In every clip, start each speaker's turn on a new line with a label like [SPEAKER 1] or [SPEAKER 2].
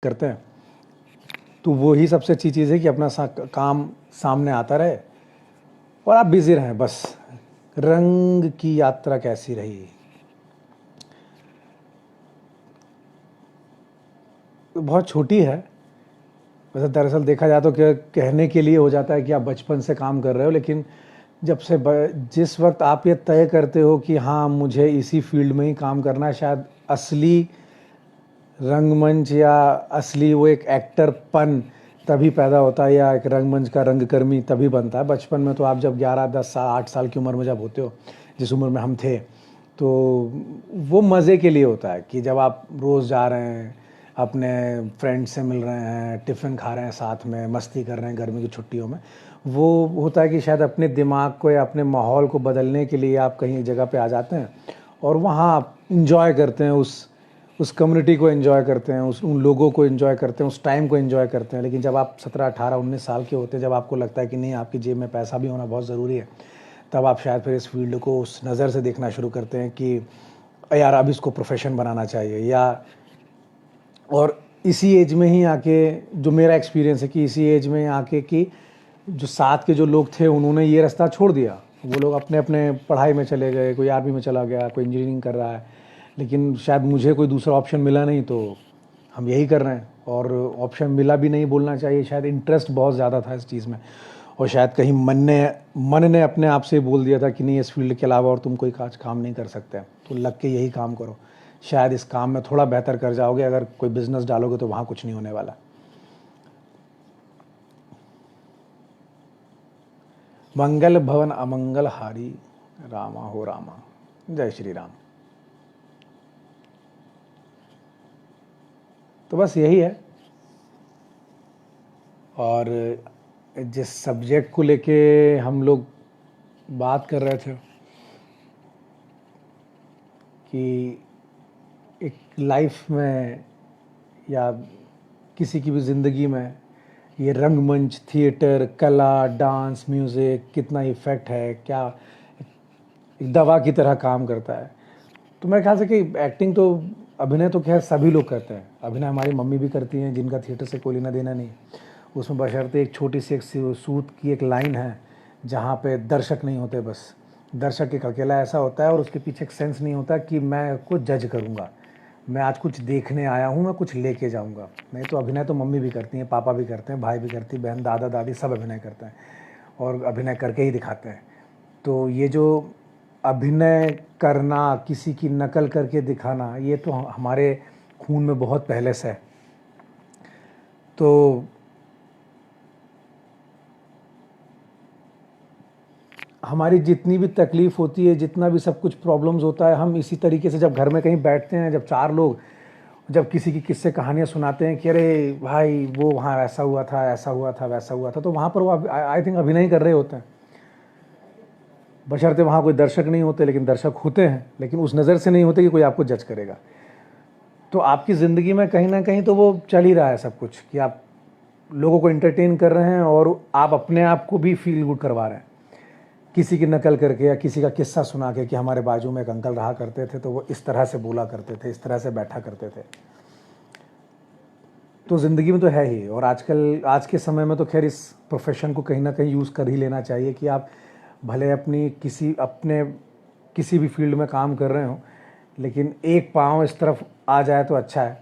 [SPEAKER 1] करते हैं, तो वो ही सबसे अच्छी चीज़ है कि अपना काम सामने आता रहे और आप बिज़ी रहें बस। रंग की यात्रा कैसी रही? बहुत छोटी है। वैसे दरअसल देखा जाए तो कहने के लिए हो जाता है कि आप बचपन से काम कर रहे हो, लेकिन जब से जिस वक्त आप ये तय करते हो कि हाँ मुझे इसी फील्ड में ही काम करना है, शायद असली रंगमंच या असली वो एक एक्टरपन तभी पैदा होता है, या एक रंगमंच का रंगकर्मी तभी बनता है। बचपन में तो आप जब 11, 10 साल, 8 साल की उम्र में जब होते हो, जिस उम्र में हम थे, तो वो मज़े के लिए होता है कि जब आप रोज़ जा रहे हैं, अपने फ्रेंड से मिल रहे हैं, टिफ़िन खा रहे हैं साथ में, मस्ती कर रहे हैं गर्मी की छुट्टियों में। वो होता है कि शायद अपने दिमाग को या अपने माहौल को बदलने के लिए आप कहीं एक जगह पे आ जाते हैं और वहाँ आप इंजॉय करते हैं, उस कम्युनिटी को एंजॉय करते हैं, उन लोगों को एंजॉय करते हैं, उस टाइम को एंजॉय करते हैं। लेकिन जब आप 17, 18, 19 साल के होते हैं, जब आपको लगता है कि नहीं आपकी जेब में पैसा भी होना बहुत ज़रूरी है, तब आप शायद फिर इस फील्ड को उस नज़र से देखना शुरू करते हैं कि यार अब इसको प्रोफेशन बनाना चाहिए। या और इसी एज में ही आके, जो मेरा एक्सपीरियंस है कि इसी एज में आके कि जो साथ के जो लोग थे उन्होंने ये रास्ता छोड़ दिया, वो लोग अपने अपने पढ़ाई में चले गए, कोई आर्मी में चला गया, कोई इंजीनियरिंग कर रहा है, लेकिन शायद मुझे कोई दूसरा ऑप्शन मिला नहीं तो हम यही कर रहे हैं। और ऑप्शन मिला भी नहीं बोलना चाहिए, शायद इंटरेस्ट बहुत ज़्यादा था इस चीज़ में, और शायद कहीं मन ने अपने आप से बोल दिया था कि नहीं इस फील्ड के अलावा और तुम कोई काम नहीं कर सकते, तो लग के यही काम करो, शायद इस काम में थोड़ा बेहतर कर जाओगे। अगर कोई बिजनेस डालोगे तो वहाँ कुछ नहीं होने वाला। मंगल भवन अमंगल हारी, रामा हो रामा। जय श्री राम। तो बस यही है। और जिस सब्जेक्ट को लेके हम लोग बात कर रहे थे कि एक लाइफ में या किसी की भी ज़िंदगी में ये रंगमंच, थिएटर, कला, डांस, म्यूज़िक कितना इफ़ेक्ट है, क्या एक दवा की तरह काम करता है। तो मेरे ख्याल से कि एक्टिंग तो, अभिनय तो खैर सभी लोग करते हैं। अभिनय हमारी मम्मी भी करती हैं जिनका थिएटर से कोई लेना देना नहीं। उसमें बशर्ते एक छोटी सी एक सूत की एक लाइन है जहाँ पे दर्शक नहीं होते, बस दर्शक एक अकेला ऐसा होता है और उसके पीछे एक सेंस नहीं होता कि मैं कुछ जज करूँगा, मैं आज कुछ देखने आया हूँ, मैं कुछ लेके जाऊँगा। नहीं तो अभिनय तो मम्मी भी करती हैं, पापा भी करते हैं, भाई भी करती है, बहन, दादा दादी सब अभिनय करते हैं और अभिनय करके ही दिखाते हैं। तो ये जो अभिनय करना, किसी की नकल करके दिखाना, ये तो हमारे खून में बहुत पहले से है। तो हमारी जितनी भी तकलीफ़ होती है, जितना भी सब कुछ प्रॉब्लम्स होता है, हम इसी तरीके से जब घर में कहीं बैठते हैं, जब चार लोग जब किसी की किस्से कहानियाँ सुनाते हैं कि अरे भाई वो वहाँ ऐसा हुआ था, ऐसा हुआ था, वैसा हुआ था, तो वहाँ पर वो आई थिंक अभिनय कर रहे होते हैं। बशर्ते वहाँ कोई दर्शक नहीं होते, लेकिन दर्शक होते हैं, लेकिन उस नज़र से नहीं होते कि कोई आपको जज करेगा। तो आपकी ज़िंदगी में कहीं ना कहीं तो वो चल ही रहा है सब कुछ कि आप लोगों को एंटरटेन कर रहे हैं और आप अपने आप को भी फील गुड करवा रहे हैं, किसी की नकल करके या किसी का किस्सा सुना के कि हमारे बाजू में एक अंकल रहा करते थे तो वो इस तरह से बोला करते थे, इस तरह से बैठा करते थे। तो ज़िंदगी में तो है ही। और आजकल, आज के समय में तो खैर इस प्रोफेशन को कहीं ना कहीं यूज़ कर ही लेना चाहिए कि आप भले अपनी किसी भी फील्ड में काम कर रहे हो, लेकिन एक पाँव इस तरफ आ जाए तो अच्छा है,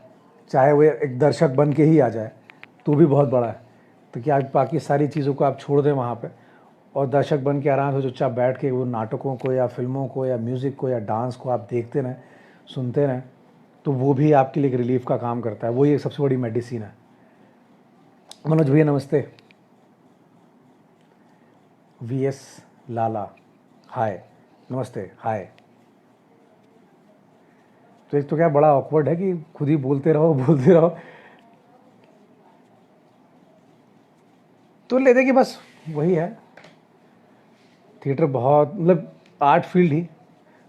[SPEAKER 1] चाहे वो एक दर्शक बन के ही आ जाए तो भी बहुत बड़ा है। तो क्या बाकी सारी चीज़ों को आप छोड़ दें वहाँ पे और दर्शक बन के आराम से चुपचाप बैठ के वो नाटकों को या फिल्मों को या म्यूज़िक को या डांस को आप देखते रहें, सुनते रहें, तो वो भी आपके लिए एक रिलीफ का काम करता है। वो ये सबसे बड़ी मेडिसिन है। मनोज भैया नमस्ते। VS लाला हाय, नमस्ते हाय। तो एक तो क्या बड़ा ऑकवर्ड है कि खुद ही बोलते रहो बोलते रहो, तो ले दे कि बस वही है। थिएटर बहुत मतलब आर्ट फील्ड ही।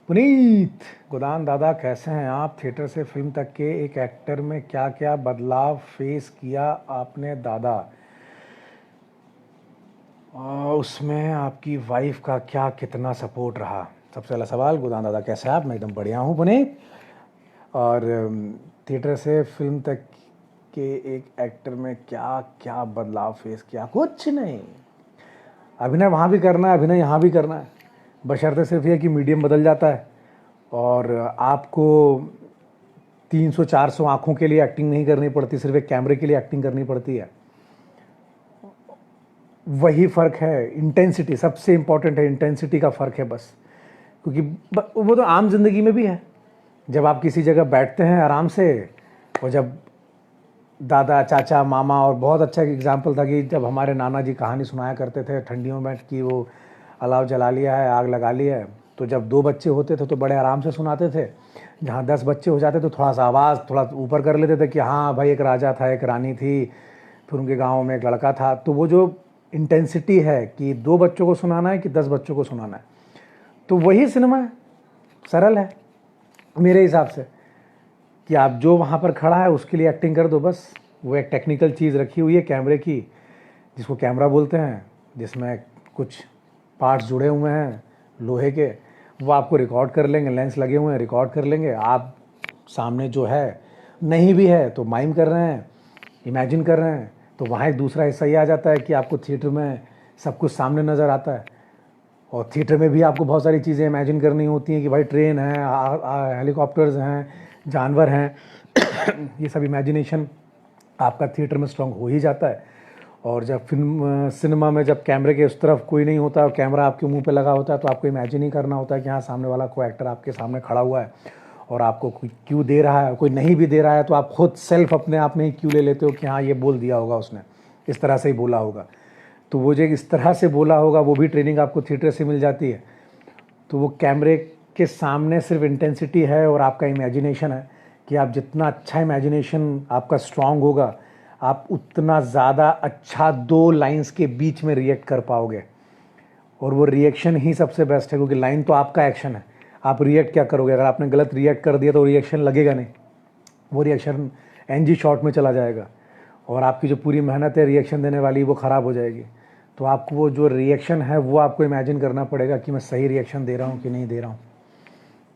[SPEAKER 1] पुनीत गोदान दादा कैसे हैं आप? थिएटर से फिल्म तक के एक एक्टर में क्या क्या बदलाव फेस किया आपने दादा? उसमें आपकी वाइफ का क्या कितना सपोर्ट रहा? सबसे पहला सवाल, गोदान दादा कैसे हैं आप? मैं एकदम बढ़िया हूँ पुनीत। और थिएटर से फिल्म तक कि एक एक्टर में क्या क्या बदलाव फेस किया? कुछ नहीं। अभिनय वहाँ भी करना है, अभिनय यहाँ भी करना है, बशर्ते सिर्फ ये कि मीडियम बदल जाता है और आपको 300-400 आँखों के लिए एक्टिंग नहीं करनी पड़ती, सिर्फ एक कैमरे के लिए एक्टिंग करनी पड़ती है। वही फ़र्क है, इंटेंसिटी सबसे इम्पॉर्टेंट है, इंटेंसिटी का फ़र्क है बस। क्योंकि वो तो आम जिंदगी में भी है। जब आप किसी जगह बैठते हैं आराम से, और जब दादा चाचा मामा, और बहुत अच्छा एग्जाम्पल था कि जब हमारे नाना जी कहानी सुनाया करते थे ठंडियों में कि वो अलाव जला लिया है, आग लगा लिया है, तो जब 2 बच्चे होते थे तो बड़े आराम से सुनाते थे। जहाँ 10 बच्चे हो जाते तो थोड़ा सा आवाज़ थोड़ा ऊपर कर लेते थे कि हाँ भाई, एक राजा था, एक रानी थी, फिर उनके गाँव में एक लड़का था। तो वो जो इंटेंसिटी है कि 2 बच्चों को सुनाना है कि 10 बच्चों को सुनाना है, तो वही सिनेमा है। सरल है मेरे हिसाब से कि आप जो वहाँ पर खड़ा है उसके लिए एक्टिंग कर दो बस। वो एक टेक्निकल चीज़ रखी हुई है कैमरे की, जिसको कैमरा बोलते हैं, जिसमें कुछ पार्ट्स जुड़े हुए हैं लोहे के, वो आपको रिकॉर्ड कर लेंगे, लेंस लगे हुए हैं, रिकॉर्ड कर लेंगे। आप सामने जो है नहीं भी है तो माइम कर रहे हैं, इमेजिन कर रहे हैं, तो वहाँ एक दूसरा हिस्सा ये आ जाता है कि आपको थिएटर में सब कुछ सामने नज़र आता है। और थिएटर में भी आपको बहुत सारी चीज़ें इमेजिन करनी होती हैं कि भाई ट्रेन है, हेलीकॉप्टर्स हैं, जानवर हैं ये सब इमेजिनेशन आपका थिएटर में स्ट्रॉन्ग हो ही जाता है। और जब सिनेमा में जब कैमरे के उस तरफ कोई नहीं होता और कैमरा आपके मुंह पे लगा होता है, तो आपको इमेजिन ही करना होता है कि हाँ, सामने वाला कोई एक्टर आपके सामने खड़ा हुआ है और आपको कोई क्यू दे रहा है, कोई नहीं भी दे रहा है, तो आप खुद सेल्फ अपने आप में ही क्यू ले लेते हो कि हाँ, ये बोल दिया होगा उसने, इस तरह से ही बोला होगा। तो वो जो इस तरह से बोला होगा, वो भी ट्रेनिंग आपको थिएटर से मिल जाती है। तो वो कैमरे के सामने सिर्फ इंटेंसिटी है और आपका इमेजिनेशन है कि आप जितना अच्छा इमेजिनेशन आपका स्ट्रांग होगा, आप उतना ज़्यादा अच्छा 2 लाइंस के बीच में रिएक्ट कर पाओगे। और वो रिएक्शन ही सबसे बेस्ट है, क्योंकि लाइन तो आपका एक्शन है, आप रिएक्ट क्या करोगे? अगर आपने गलत रिएक्ट कर दिया तो रिएक्शन लगेगा नहीं, वो रिएक्शन एनजी शॉट में चला जाएगा और आपकी जो पूरी मेहनत है रिएक्शन देने वाली, वो ख़राब हो जाएगी। तो आपको वो जो रिएक्शन है वो आपको इमेजिन करना पड़ेगा कि मैं सही रिएक्शन दे रहा हूँ कि नहीं दे रहा हूँ।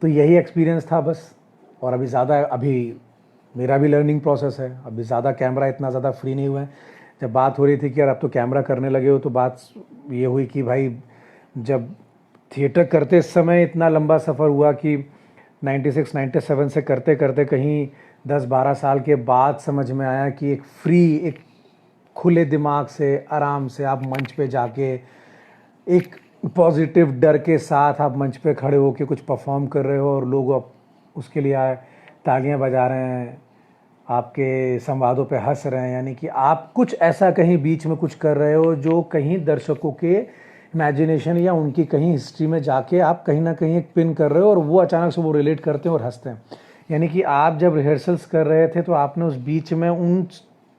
[SPEAKER 1] तो यही एक्सपीरियंस था बस। और अभी मेरा भी लर्निंग प्रोसेस है, अभी ज़्यादा कैमरा इतना ज़्यादा फ्री नहीं हुआ है। जब बात हो रही थी कि यार अब तो कैमरा करने लगे हो, तो बात ये हुई कि भाई जब थिएटर करते समय इतना लंबा सफ़र हुआ कि 96-97 से करते करते कहीं 10-12 साल के बाद समझ में आया कि एक खुले दिमाग से आराम से आप मंच पे जाके एक पॉजिटिव डर के साथ आप मंच पे खड़े होकर कुछ परफॉर्म कर रहे हो और लोग उसके लिए आए तालियां बजा रहे हैं, आपके संवादों पे हंस रहे हैं। यानी कि आप कुछ ऐसा कहीं बीच में कुछ कर रहे हो जो कहीं दर्शकों के इमेजिनेशन या उनकी कहीं हिस्ट्री में जाके आप कहीं ना कहीं एक पिन कर रहे हो और वो अचानक से वो रिलेट करते हैं और हंसते हैं। यानी कि आप जब रिहर्सल्स कर रहे थे तो आपने उस बीच में उन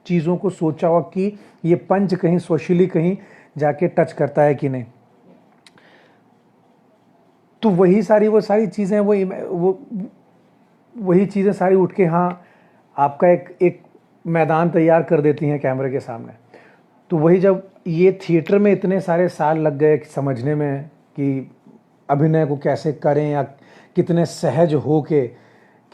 [SPEAKER 1] चीज़ों को सोचा हो कि ये पंच कहीं सोशली कहीं जाके टच करता है कि नहीं। तो वही सारी चीज़ें वही चीज़ें सारी उठ के हाँ आपका एक मैदान तैयार कर देती हैं कैमरे के सामने। तो वही जब ये थिएटर में इतने सारे साल लग गए समझने में कि अभिनय को कैसे करें या कितने सहज हो के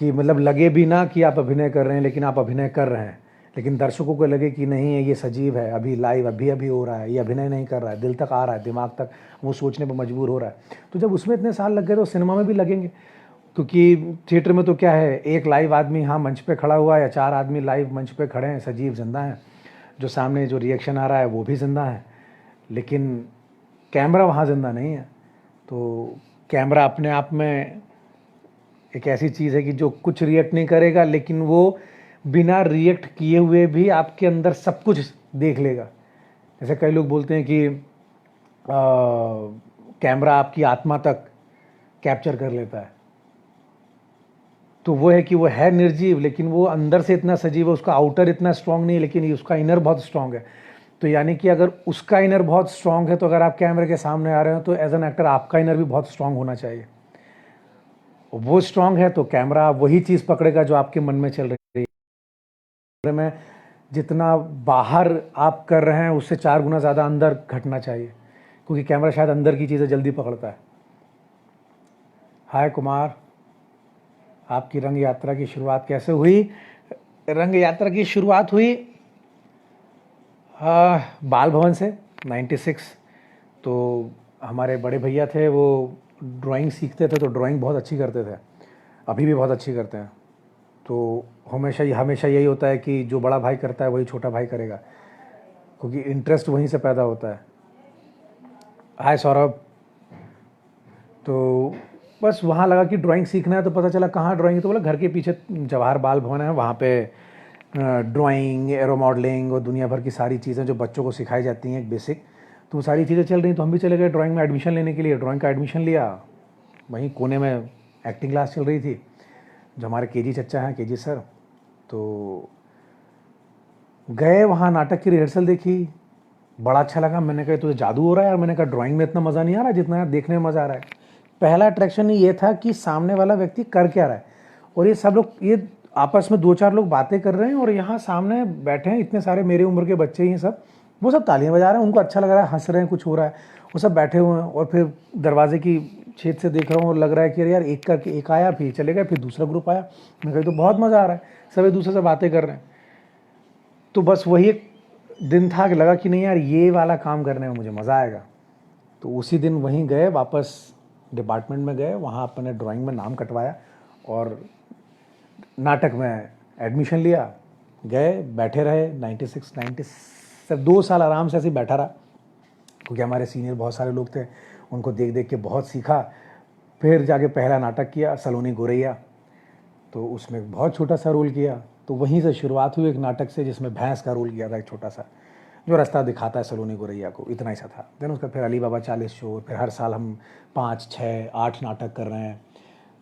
[SPEAKER 1] कि मतलब लगे भी ना कि आप अभिनय कर रहे हैं, लेकिन आप अभिनय कर रहे हैं, लेकिन दर्शकों को लगे कि नहीं है ये सजीव है, अभी लाइव अभी हो रहा है, ये अभिनय नहीं कर रहा है, दिल तक आ रहा है, दिमाग तक वो सोचने पर मजबूर हो रहा है। तो जब उसमें इतने साल लग गए तो सिनेमा में भी लगेंगे, क्योंकि थिएटर में तो क्या है, एक लाइव आदमी हाँ मंच पे खड़ा हुआ है या 4 आदमी लाइव मंच पे खड़े हैं, सजीव जिंदा हैं, जो सामने जो रिएक्शन आ रहा है वो भी जिंदा है, लेकिन कैमरा वहाँ जिंदा नहीं है। तो कैमरा अपने आप में एक ऐसी चीज़ है कि जो कुछ रिएक्ट नहीं करेगा, लेकिन वो बिना रिएक्ट किए हुए भी आपके अंदर सब कुछ देख लेगा। जैसे कई लोग बोलते हैं कि कैमरा आपकी आत्मा तक कैप्चर कर लेता है। तो वो है कि वो है निर्जीव, लेकिन वो अंदर से इतना सजीव है, उसका आउटर इतना स्ट्रांग नहीं है, लेकिन उसका इनर बहुत स्ट्रांग है। तो यानी कि अगर उसका इनर बहुत स्ट्रांग है, तो अगर आप कैमरे के सामने आ रहे हो तो एज एन एक्टर आपका इनर भी बहुत स्ट्रांग होना चाहिए। वो स्ट्रांग है तो कैमरा वही चीज़ पकड़ेगा जो आपके मन में चल रही है। में जितना बाहर आप कर रहे हैं उससे 4 गुना ज़्यादा अंदर घटना चाहिए, क्योंकि कैमरा शायद अंदर की चीज़ें जल्दी पकड़ता है। हाय कुमार, आपकी रंग यात्रा की शुरुआत कैसे हुई? रंग यात्रा की शुरुआत हुई बाल भवन से 96। तो हमारे बड़े भैया थे, वो ड्राइंग सीखते थे, तो ड्राइंग बहुत अच्छी करते थे, अभी भी बहुत अच्छी करते हैं। तो हमेशा यही होता है कि जो बड़ा भाई करता है वही छोटा भाई करेगा, क्योंकि इंटरेस्ट वहीं से पैदा होता है। हाय सौरभ। तो बस वहाँ लगा कि ड्राइंग सीखना है, तो पता चला कहाँ ड्राइंग, तो बोला घर के पीछे जवाहर बाल भवन है, वहाँ पे ड्राइंग, एरो मॉडलिंग और दुनिया भर की सारी चीज़ें जो बच्चों को सिखाई जाती हैं एक बेसिक, तो वो सारी चीज़ें चल रही। तो हम भी चले गए ड्राइंग में एडमिशन लेने के लिए। ड्राइंग का एडमिशन लिया, वहीं कोने में एक्टिंग क्लास चल रही थी, जो हमारे केजी चच्चा हैं, केजी सर। तो गए वहाँ, नाटक की रिहर्सल देखी, बड़ा अच्छा लगा। मैंने कहा तुझे जादू हो रहा है यार। मैंने कहा ड्राइंग में इतना मज़ा नहीं आ रहा जितना यार देखने में मज़ा आ रहा है। पहला अट्रैक्शन ये था कि सामने वाला व्यक्ति कर क्या रहा है, और ये सब लोग, ये आपस में 2-4 लोग बातें कर रहे हैं, और यहाँ सामने बैठे हैं इतने सारे मेरे उम्र के बच्चे ही सब, वो सब तालियां बजा रहे हैं, उनको अच्छा लग रहा है, हंस रहे हैं, कुछ हो रहा है, वो सब बैठे हुए हैं। और फिर दरवाजे की छेद से देख रहा हूँ और लग रहा है कि यार एक करके एक आया, फिर चले गए, फिर दूसरा ग्रुप आया। मैं कही तो बहुत मज़ा आ रहा है, सब एक दूसरे से बातें कर रहे हैं। तो बस वही एक दिन था कि लगा कि नहीं यार ये वाला काम करने में मुझे मज़ा आएगा। तो उसी दिन वहीं गए, वापस डिपार्टमेंट में गए, वहाँ अपने ड्राइंग में नाम कटवाया और नाटक में एडमिशन लिया। गए, बैठे रहे 96 97 2 साल आराम से ऐसे ही बैठा रहा, क्योंकि हमारे सीनियर बहुत सारे लोग थे, उनको देख देख के बहुत सीखा। फिर जाके पहला नाटक किया सलोनी गोरैया, तो उसमें बहुत छोटा सा रोल किया। तो वहीं से शुरुआत हुई एक नाटक से, जिसमें भैंस का रोल किया था, एक छोटा सा, जो रास्ता दिखाता है सलोनी गोरैया को, इतना ही सा था। देन उसका फिर अली बाबा 40 शो, फिर हर साल हम 5 6 8 नाटक कर रहे हैं।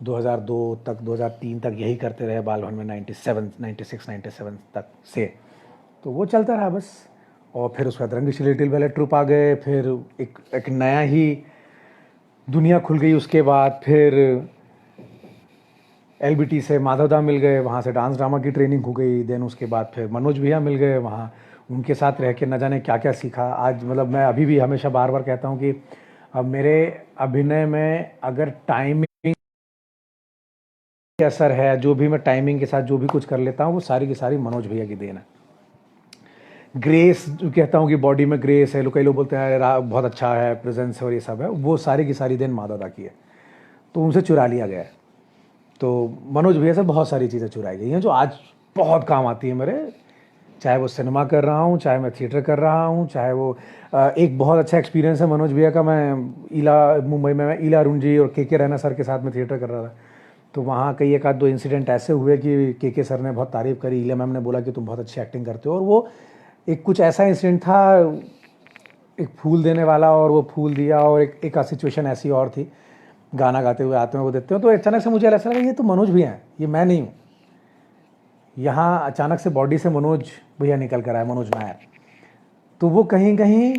[SPEAKER 1] 2002 तक, 2003 तक यही करते रहे बाल भवन में, 97 96 97 तक से। तो वो चलता रहा बस। और फिर उसके बाद रंगीश लिटिल बैले ट्रुप आ गए, फिर एक नया ही दुनिया खुल गई। उसके बाद फिर एलबीटी से माधवदा मिल गए, वहाँ से डांस ड्रामा की ट्रेनिंग हो गई। देन उसके बाद फिर मनोज भैया मिल गए, वहाँ उनके साथ रह के न जाने क्या क्या सीखा। आज मतलब मैं अभी भी हमेशा बार बार कहता हूँ कि अब मेरे अभिनय में अगर टाइमिंग असर है, जो भी मैं टाइमिंग के साथ जो भी कुछ कर लेता हूँ, वो सारी की सारी मनोज भैया की देन है। ग्रेस जो कहता हूँ कि बॉडी में ग्रेस है, कई लोग बोलते हैं बहुत अच्छा है प्रेजेंस और ये सब है, वो सारी की सारी देन माधवदा की है, तो उनसे चुरा लिया गया है। तो मनोज भैया से बहुत सारी चीज़ें चुराई गई हैं जो आज बहुत काम आती है मेरे, चाहे वो सिनेमा कर रहा हूँ, चाहे मैं थिएटर कर रहा हूँ, चाहे वो एक बहुत अच्छा एक्सपीरियंस है मनोज भैया का। मैं मुंबई में मैं ईला अरुण जी और के रैना सर के साथ में थिएटर कर रहा था। तो वहाँ कई एक आध दो इंसिडेंट ऐसे हुए कि के सर ने बहुत तारीफ़ करी, ईला मैम ने बोला कि तुम बहुत अच्छी एक्टिंग करते हो। और वो एक कुछ ऐसा इंसिडेंट था, एक फूल देने वाला, और वो फूल दिया, और एक सिचुएशन ऐसी और थी, गाना गाते हुए आते हैं वो देते हो, तो अचानक से मुझे ऐसा लगा ये तो मनोज भैया हैं, ये मैं नहीं हूँ। यहाँ अचानक से बॉडी से मनोज भैया निकल कर आए, मनोज नायर। तो वो कहीं कहीं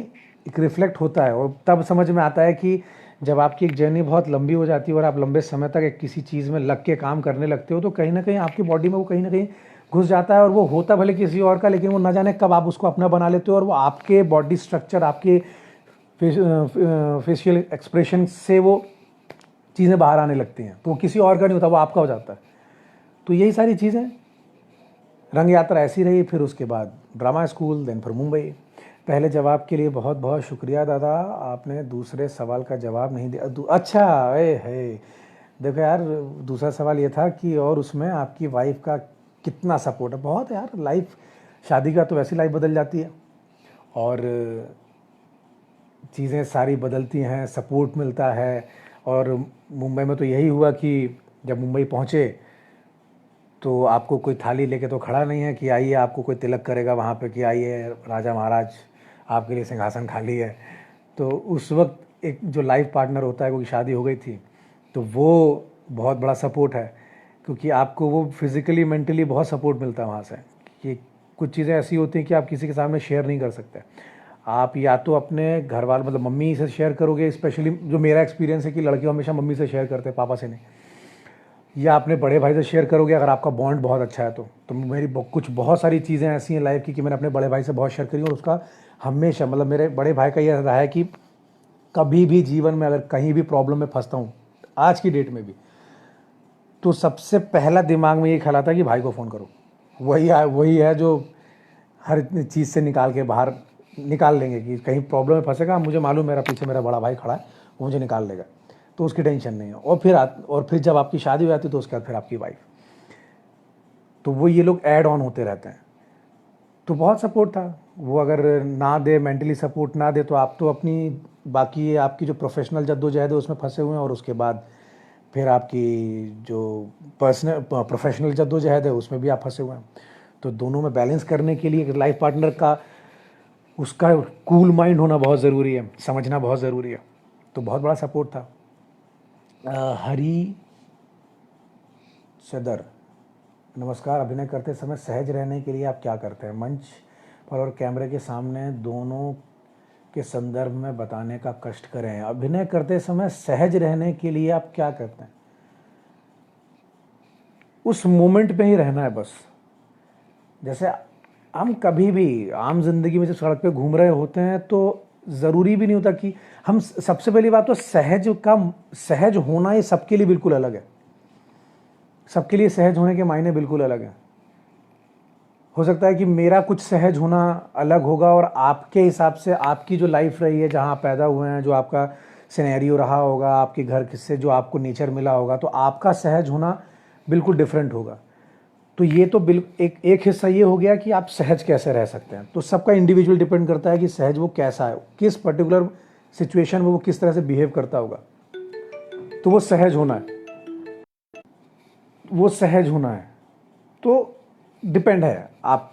[SPEAKER 1] एक रिफ्लेक्ट होता है, और तब समझ में आता है कि जब आपकी एक जर्नी बहुत लंबी हो जाती है और आप लंबे समय तक एक किसी चीज़ में लग के काम करने लगते हो, तो कहीं ना कहीं आपकी बॉडी में वो कहीं ना कहीं घुस जाता है। और वो होता भले किसी और का, लेकिन वो ना जाने कब आप उसको अपना बना लेते हो, और वो आपके बॉडी स्ट्रक्चर, आपके फेशियल एक्सप्रेशन से वो चीज़ें बाहर आने लगती हैं। तो वो किसी और का नहीं होता, वो आपका हो जाता है। तो यही सारी चीज़ें, रंग यात्रा ऐसी रही। फिर उसके बाद ड्रामा स्कूल, देन फिर मुंबई। पहले जवाब के लिए बहुत बहुत शुक्रिया दादा, आपने दूसरे सवाल का जवाब नहीं दिया। अच्छा है, देखो यार, दूसरा सवाल ये था कि और उसमें आपकी वाइफ का कितना सपोर्ट है। बहुत यार, लाइफ, शादी का तो वैसी लाइफ बदल जाती है, और चीज़ें सारी बदलती हैं, सपोर्ट मिलता है। और मुंबई में तो यही हुआ कि जब मुंबई पहुँचे तो आपको कोई थाली लेके तो खड़ा नहीं है कि आइए आपको कोई तिलक करेगा वहाँ पे, कि आइए राजा महाराज आपके लिए सिंहासन खाली है। तो उस वक्त एक जो लाइफ पार्टनर होता है, क्योंकि शादी हो गई थी, तो वो बहुत बड़ा सपोर्ट है, क्योंकि आपको वो फिज़िकली मेंटली बहुत सपोर्ट मिलता है वहाँ से। कि कुछ चीज़ें ऐसी होती हैं कि आप किसी के सामने शेयर नहीं कर सकते। आप या तो अपने घर वाले, मतलब मम्मी से शेयर करोगे, स्पेशली जो मेरा एक्सपीरियंस है कि लड़के हमेशा मम्मी से शेयर करते हैं, पापा से नहीं, या अपने बड़े भाई से शेयर करोगे अगर आपका बॉन्ड बहुत अच्छा है। तो मेरी कुछ बहुत सारी चीज़ें ऐसी हैं लाइफ की कि मैंने अपने बड़े भाई से बहुत शेयर करी, और उसका हमेशा, मतलब मेरे बड़े भाई का यह रहा है कि कभी भी जीवन में अगर कहीं भी प्रॉब्लम में फंसता हूँ, आज की डेट में भी, तो सबसे पहला दिमाग में ये ख्याल आता है कि भाई को फ़ोन करो, वही है जो हर चीज़ से निकाल के बाहर निकाल लेंगे कि कहीं प्रॉब्लम में फंसेगा, मुझे मालूम मेरा पीछे मेरा बड़ा भाई खड़ा है, वो मुझे निकाल लेगा, तो उसकी टेंशन नहीं है। और फिर जब आपकी शादी हो जाती है तो उसके बाद फिर आपकी वाइफ, तो वो ये लोग ऐड ऑन होते रहते हैं। तो बहुत सपोर्ट था। वो अगर ना दे, मेंटली सपोर्ट ना दे, तो आप तो अपनी बाकी आपकी जो प्रोफेशनल जद्दोजहद है उसमें फंसे हुए हैं, और उसके बाद फिर आपकी जो पर्सनल प्रोफेशनल जद्दोजहद है उसमें भी आप फंसे हुए हैं। तो दोनों में बैलेंस करने के लिए लाइफ पार्टनर का उसका कूल माइंड होना बहुत ज़रूरी है, समझना बहुत ज़रूरी है। तो बहुत बड़ा सपोर्ट था। हरी सदर, नमस्कार, अभिनय करते समय सहज रहने के लिए आप क्या करते हैं? मंच पर और कैमरे के सामने दोनों के संदर्भ में बताने का कष्ट करें। अभिनय करते समय सहज रहने के लिए आप क्या करते हैं? उस मोमेंट पे ही रहना है बस। जैसे हम कभी भी आम जिंदगी में जब सड़क पे घूम रहे होते हैं तो ज़रूरी भी नहीं होता कि हम, सबसे पहली बात तो सहज होना ये सबके लिए बिल्कुल अलग है। सबके लिए सहज होने के मायने बिल्कुल अलग हैं। हो सकता है कि मेरा कुछ सहज होना अलग होगा, और आपके हिसाब से आपकी जो लाइफ रही है, जहाँ आप पैदा हुए हैं, जो आपका सिनेरियो रहा होगा, आपके घर से जो आपको नेचर मिला होगा, तो आपका सहज होना बिल्कुल डिफरेंट होगा। तो ये तो एक हिस्सा ये हो गया कि आप सहज कैसे रह सकते हैं। तो सबका इंडिविजुअल डिपेंड करता है कि सहज वो कैसा है, किस पर्टिकुलर सिचुएशन में वो किस तरह से बिहेव करता होगा। तो वो सहज होना है, तो डिपेंड है आप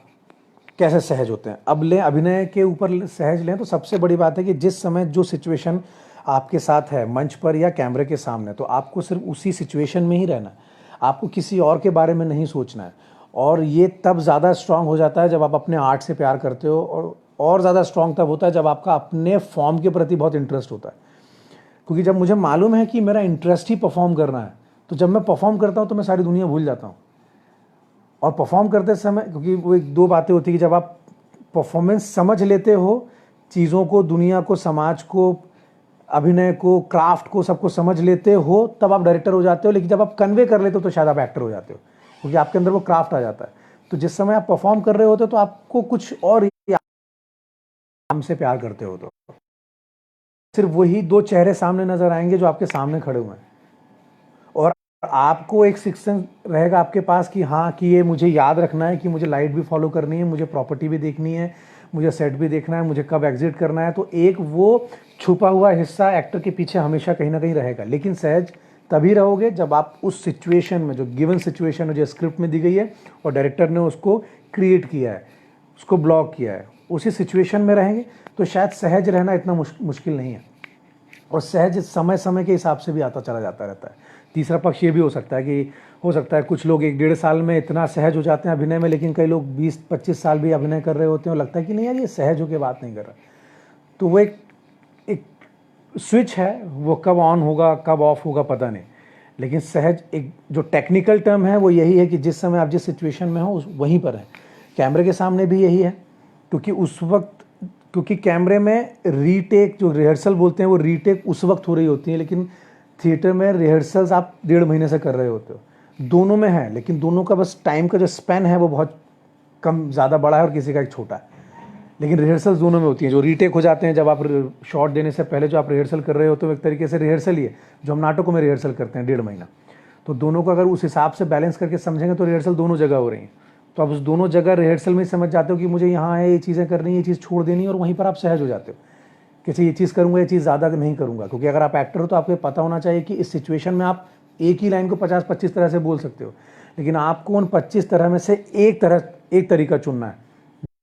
[SPEAKER 1] कैसे सहज होते हैं। अब लें अभिनय के ऊपर सहज लें, तो सबसे बड़ी बात है कि जिस समय जो सिचुएशन आपके साथ है, मंच पर या कैमरे के सामने, तो आपको सिर्फ उसी सिचुएशन में ही रहना है, आपको किसी और के बारे में नहीं सोचना है। और ये तब ज़्यादा स्ट्रांग हो जाता है जब आप अपने आर्ट से प्यार करते हो, और ज़्यादा स्ट्रांग तब होता है जब आपका अपने फॉर्म के प्रति बहुत इंटरेस्ट होता है। क्योंकि जब मुझे मालूम है कि मेरा इंटरेस्ट ही परफॉर्म करना है, तो जब मैं परफॉर्म करता हूँ तो मैं सारी दुनिया भूल जाता हूँ। और परफॉर्म करते समय, क्योंकि वो एक दो बातें होती है कि जब आप परफॉर्मेंस समझ लेते हो, चीज़ों को, दुनिया को, समाज को, अभिनय को, क्राफ्ट को, सबको समझ लेते हो, तब आप डायरेक्टर हो जाते हो। लेकिन जब आप कन्वे कर लेते हो तो शायद आप एक्टर हो जाते हो, क्योंकि आपके अंदर वो क्राफ्ट आ जाता है। तो जिस समय आप परफॉर्म कर रहे होते हो तो आपको कुछ और, हमसे प्यार करते हो तो सिर्फ वही दो चेहरे सामने नजर आएंगे जो आपके सामने खड़े हुए हैं, और आपको एक सिक्स सेंस रहेगा आपके पास कि हाँ, कि ये मुझे याद रखना है कि मुझे लाइट भी फॉलो करनी है, मुझे प्रॉपर्टी भी देखनी है, मुझे सेट भी देखना है, मुझे कब एग्जिट करना है। तो एक वो छुपा हुआ हिस्सा एक्टर के पीछे हमेशा कहीं ना कहीं रहेगा। लेकिन सहज तभी रहोगे जब आप उस सिचुएशन में, जो गिवन सिचुएशन है, जो स्क्रिप्ट में दी गई है और डायरेक्टर ने उसको क्रिएट किया है, उसको ब्लॉक किया है, उसी सिचुएशन में रहेंगे। तो शायद सहज रहना इतना मुश्किल नहीं है। और सहज समय समय के हिसाब से भी आता चला जाता रहता है। तीसरा पक्ष ये भी हो सकता है कि हो सकता है कुछ लोग 1-1.5 साल में इतना सहज हो जाते हैं अभिनय में, लेकिन कई लोग 20-25 साल भी अभिनय कर रहे होते हैं और लगता है कि नहीं यार, ये सहज होकर बात नहीं कर रहा। तो वो एक स्विच है, वो कब ऑन होगा कब ऑफ होगा पता नहीं। लेकिन सहज, एक जो टेक्निकल टर्म है वो यही है कि जिस समय आप जिस सिचुएशन में हो वहीं पर है। कैमरे के सामने भी यही है, क्योंकि उस वक्त, क्योंकि कैमरे में रीटेक, जो रिहर्सल बोलते हैं, वो रीटेक उस वक्त हो रही होती है, लेकिन थिएटर में रिहर्सल्स आप 1.5 महीने से कर रहे होते हो। दोनों में है, लेकिन दोनों का बस टाइम का जो स्पैन है वो बहुत कम, ज़्यादा बड़ा है, और किसी का एक छोटा है। लेकिन रिहर्सल्स दोनों में होती हैं। जो रीटेक हो जाते हैं, जब आप शॉट देने से पहले जो आप रिहर्सल कर रहे होते हो, एक तरीके से रिहर्सल ही है, जो हम नाटकों में रिहर्सल करते हैं 1.5 महीना। तो दोनों को अगर उस हिसाब से बैलेंस करके समझेंगे तो रिहर्सल दोनों जगह हो रही हैं। तो आप उस दोनों जगह रिहर्सल में समझ जाते हो कि मुझे यहाँ है, ये चीज़ें करनी है, ये चीज़ छोड़ देनी है, और वहीं पर आप सहज हो जाते हो कि ये चीज़ करूँगा, ये चीज़ ज़्यादा नहीं करूँगा। क्योंकि अगर आप एक्टर हो तो आपको पता होना चाहिए कि इस सिचुएशन में आप एक ही लाइन को 50-25 तरह से बोल सकते हो, लेकिन आपको उन 25 तरह में से एक तरीका चुनना है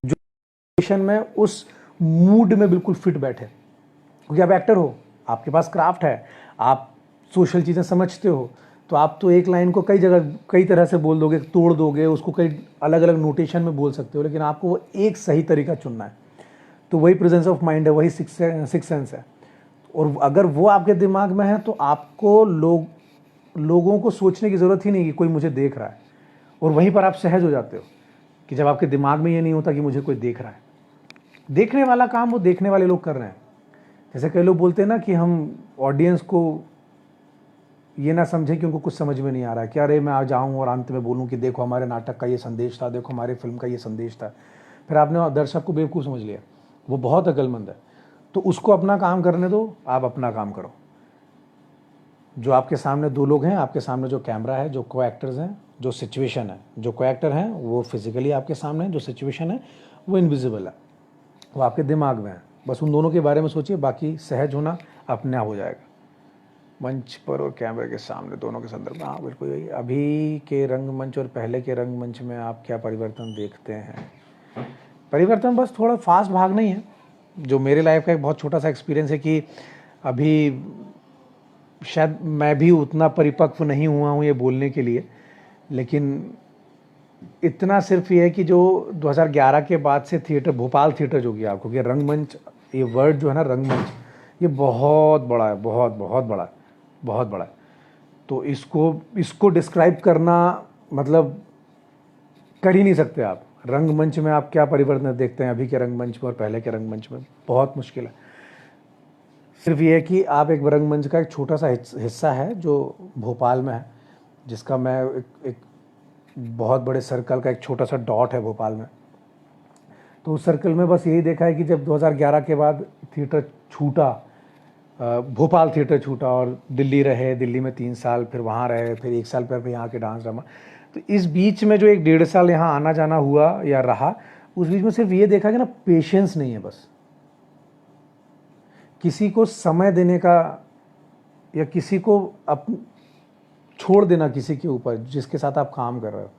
[SPEAKER 1] जो सिचुएशन में उस मूड में बिल्कुल फिट बैठे। क्योंकि आप एक्टर हो, आपके पास क्राफ्ट है, आप सोशल चीज़ें समझते हो, तो आप तो एक लाइन को कई जगह कई तरह से बोल दोगे, तोड़ दोगे उसको, कई अलग अलग नोटेशन में बोल सकते हो, लेकिन आपको वो एक सही तरीका चुनना है। तो वही प्रेजेंस ऑफ माइंड है, वही सिक्स सेंस है। और अगर वो आपके दिमाग में है तो आपको लोगों को सोचने की ज़रूरत ही नहीं कि कोई मुझे देख रहा है, और वहीं पर आप सहज हो जाते हो कि जब आपके दिमाग में ये नहीं होता कि मुझे कोई देख रहा है। देखने वाला काम वो देखने वाले लोग कर रहे हैं। जैसे कई लोग बोलते हैं ना कि हम ऑडियंस को ये ना समझे कि उनको कुछ समझ में नहीं आ रहा है कि अरे मैं आ जाऊँ और अंत में बोलूँ कि देखो हमारे नाटक का ये संदेश था, देखो हमारे फिल्म का ये संदेश था, फिर आपने दर्शक को बेवकूफ़ समझ लिया। वो बहुत अक्लमंद है, तो उसको अपना काम करने दो, आप अपना काम करो। जो आपके सामने दो लोग हैं, आपके सामने जो कैमरा है, जो को एक्टर्स हैं, जो सिचुएशन है, जो को एक्टर हैं वो फिजिकली आपके सामने है, जो सिचुएशन है वो इनविजिबल है, वो आपके दिमाग में है। बस उन दोनों के बारे में सोचिए, बाकी सहज होना अपने आप हो जाएगा। मंच पर और कैमरे के सामने दोनों के संदर्भ में, हाँ बिल्कुल यही। अभी के रंगमंच और पहले के रंगमंच में आप क्या परिवर्तन देखते हैं? परिवर्तन बस थोड़ा फास्ट भागना ही है। जो मेरे लाइफ का एक बहुत छोटा सा एक्सपीरियंस है कि अभी शायद मैं भी उतना परिपक्व नहीं हुआ हूँ ये बोलने के लिए, लेकिन इतना सिर्फ ये है कि जो 2011 के बाद से थिएटर, भोपाल थिएटर जो कि आपको कि रंगमंच, ये वर्ड जो है ना रंगमंच, ये बहुत बड़ा है, बहुत बहुत बड़ा है, बहुत बड़ा है। तो इसको डिस्क्राइब करना मतलब कर ही नहीं सकते आप। रंगमंच में आप क्या परिवर्तन देखते हैं अभी के रंगमंच में और पहले के रंगमंच में? बहुत मुश्किल है। सिर्फ ये है कि आप एक रंगमंच का एक छोटा सा हिस्सा है जो भोपाल में है, जिसका मैं एक बहुत बड़े सर्कल का एक छोटा सा डॉट है भोपाल में। तो उस सर्कल में बस यही देखा है कि जब 2011 के बाद थिएटर छूटा, भोपाल थिएटर छूटा और दिल्ली रहे, दिल्ली में 3 साल, फिर वहाँ रहे, फिर 1 साल पर यहाँ के डांस ड्रामा, तो इस बीच में जो एक 1.5 साल यहाँ आना जाना हुआ या रहा, उस बीच में सिर्फ ये देखा कि ना पेशेंस नहीं है। बस किसी को समय देने का या किसी को छोड़ देना किसी के ऊपर जिसके साथ आप काम कर रहे हो,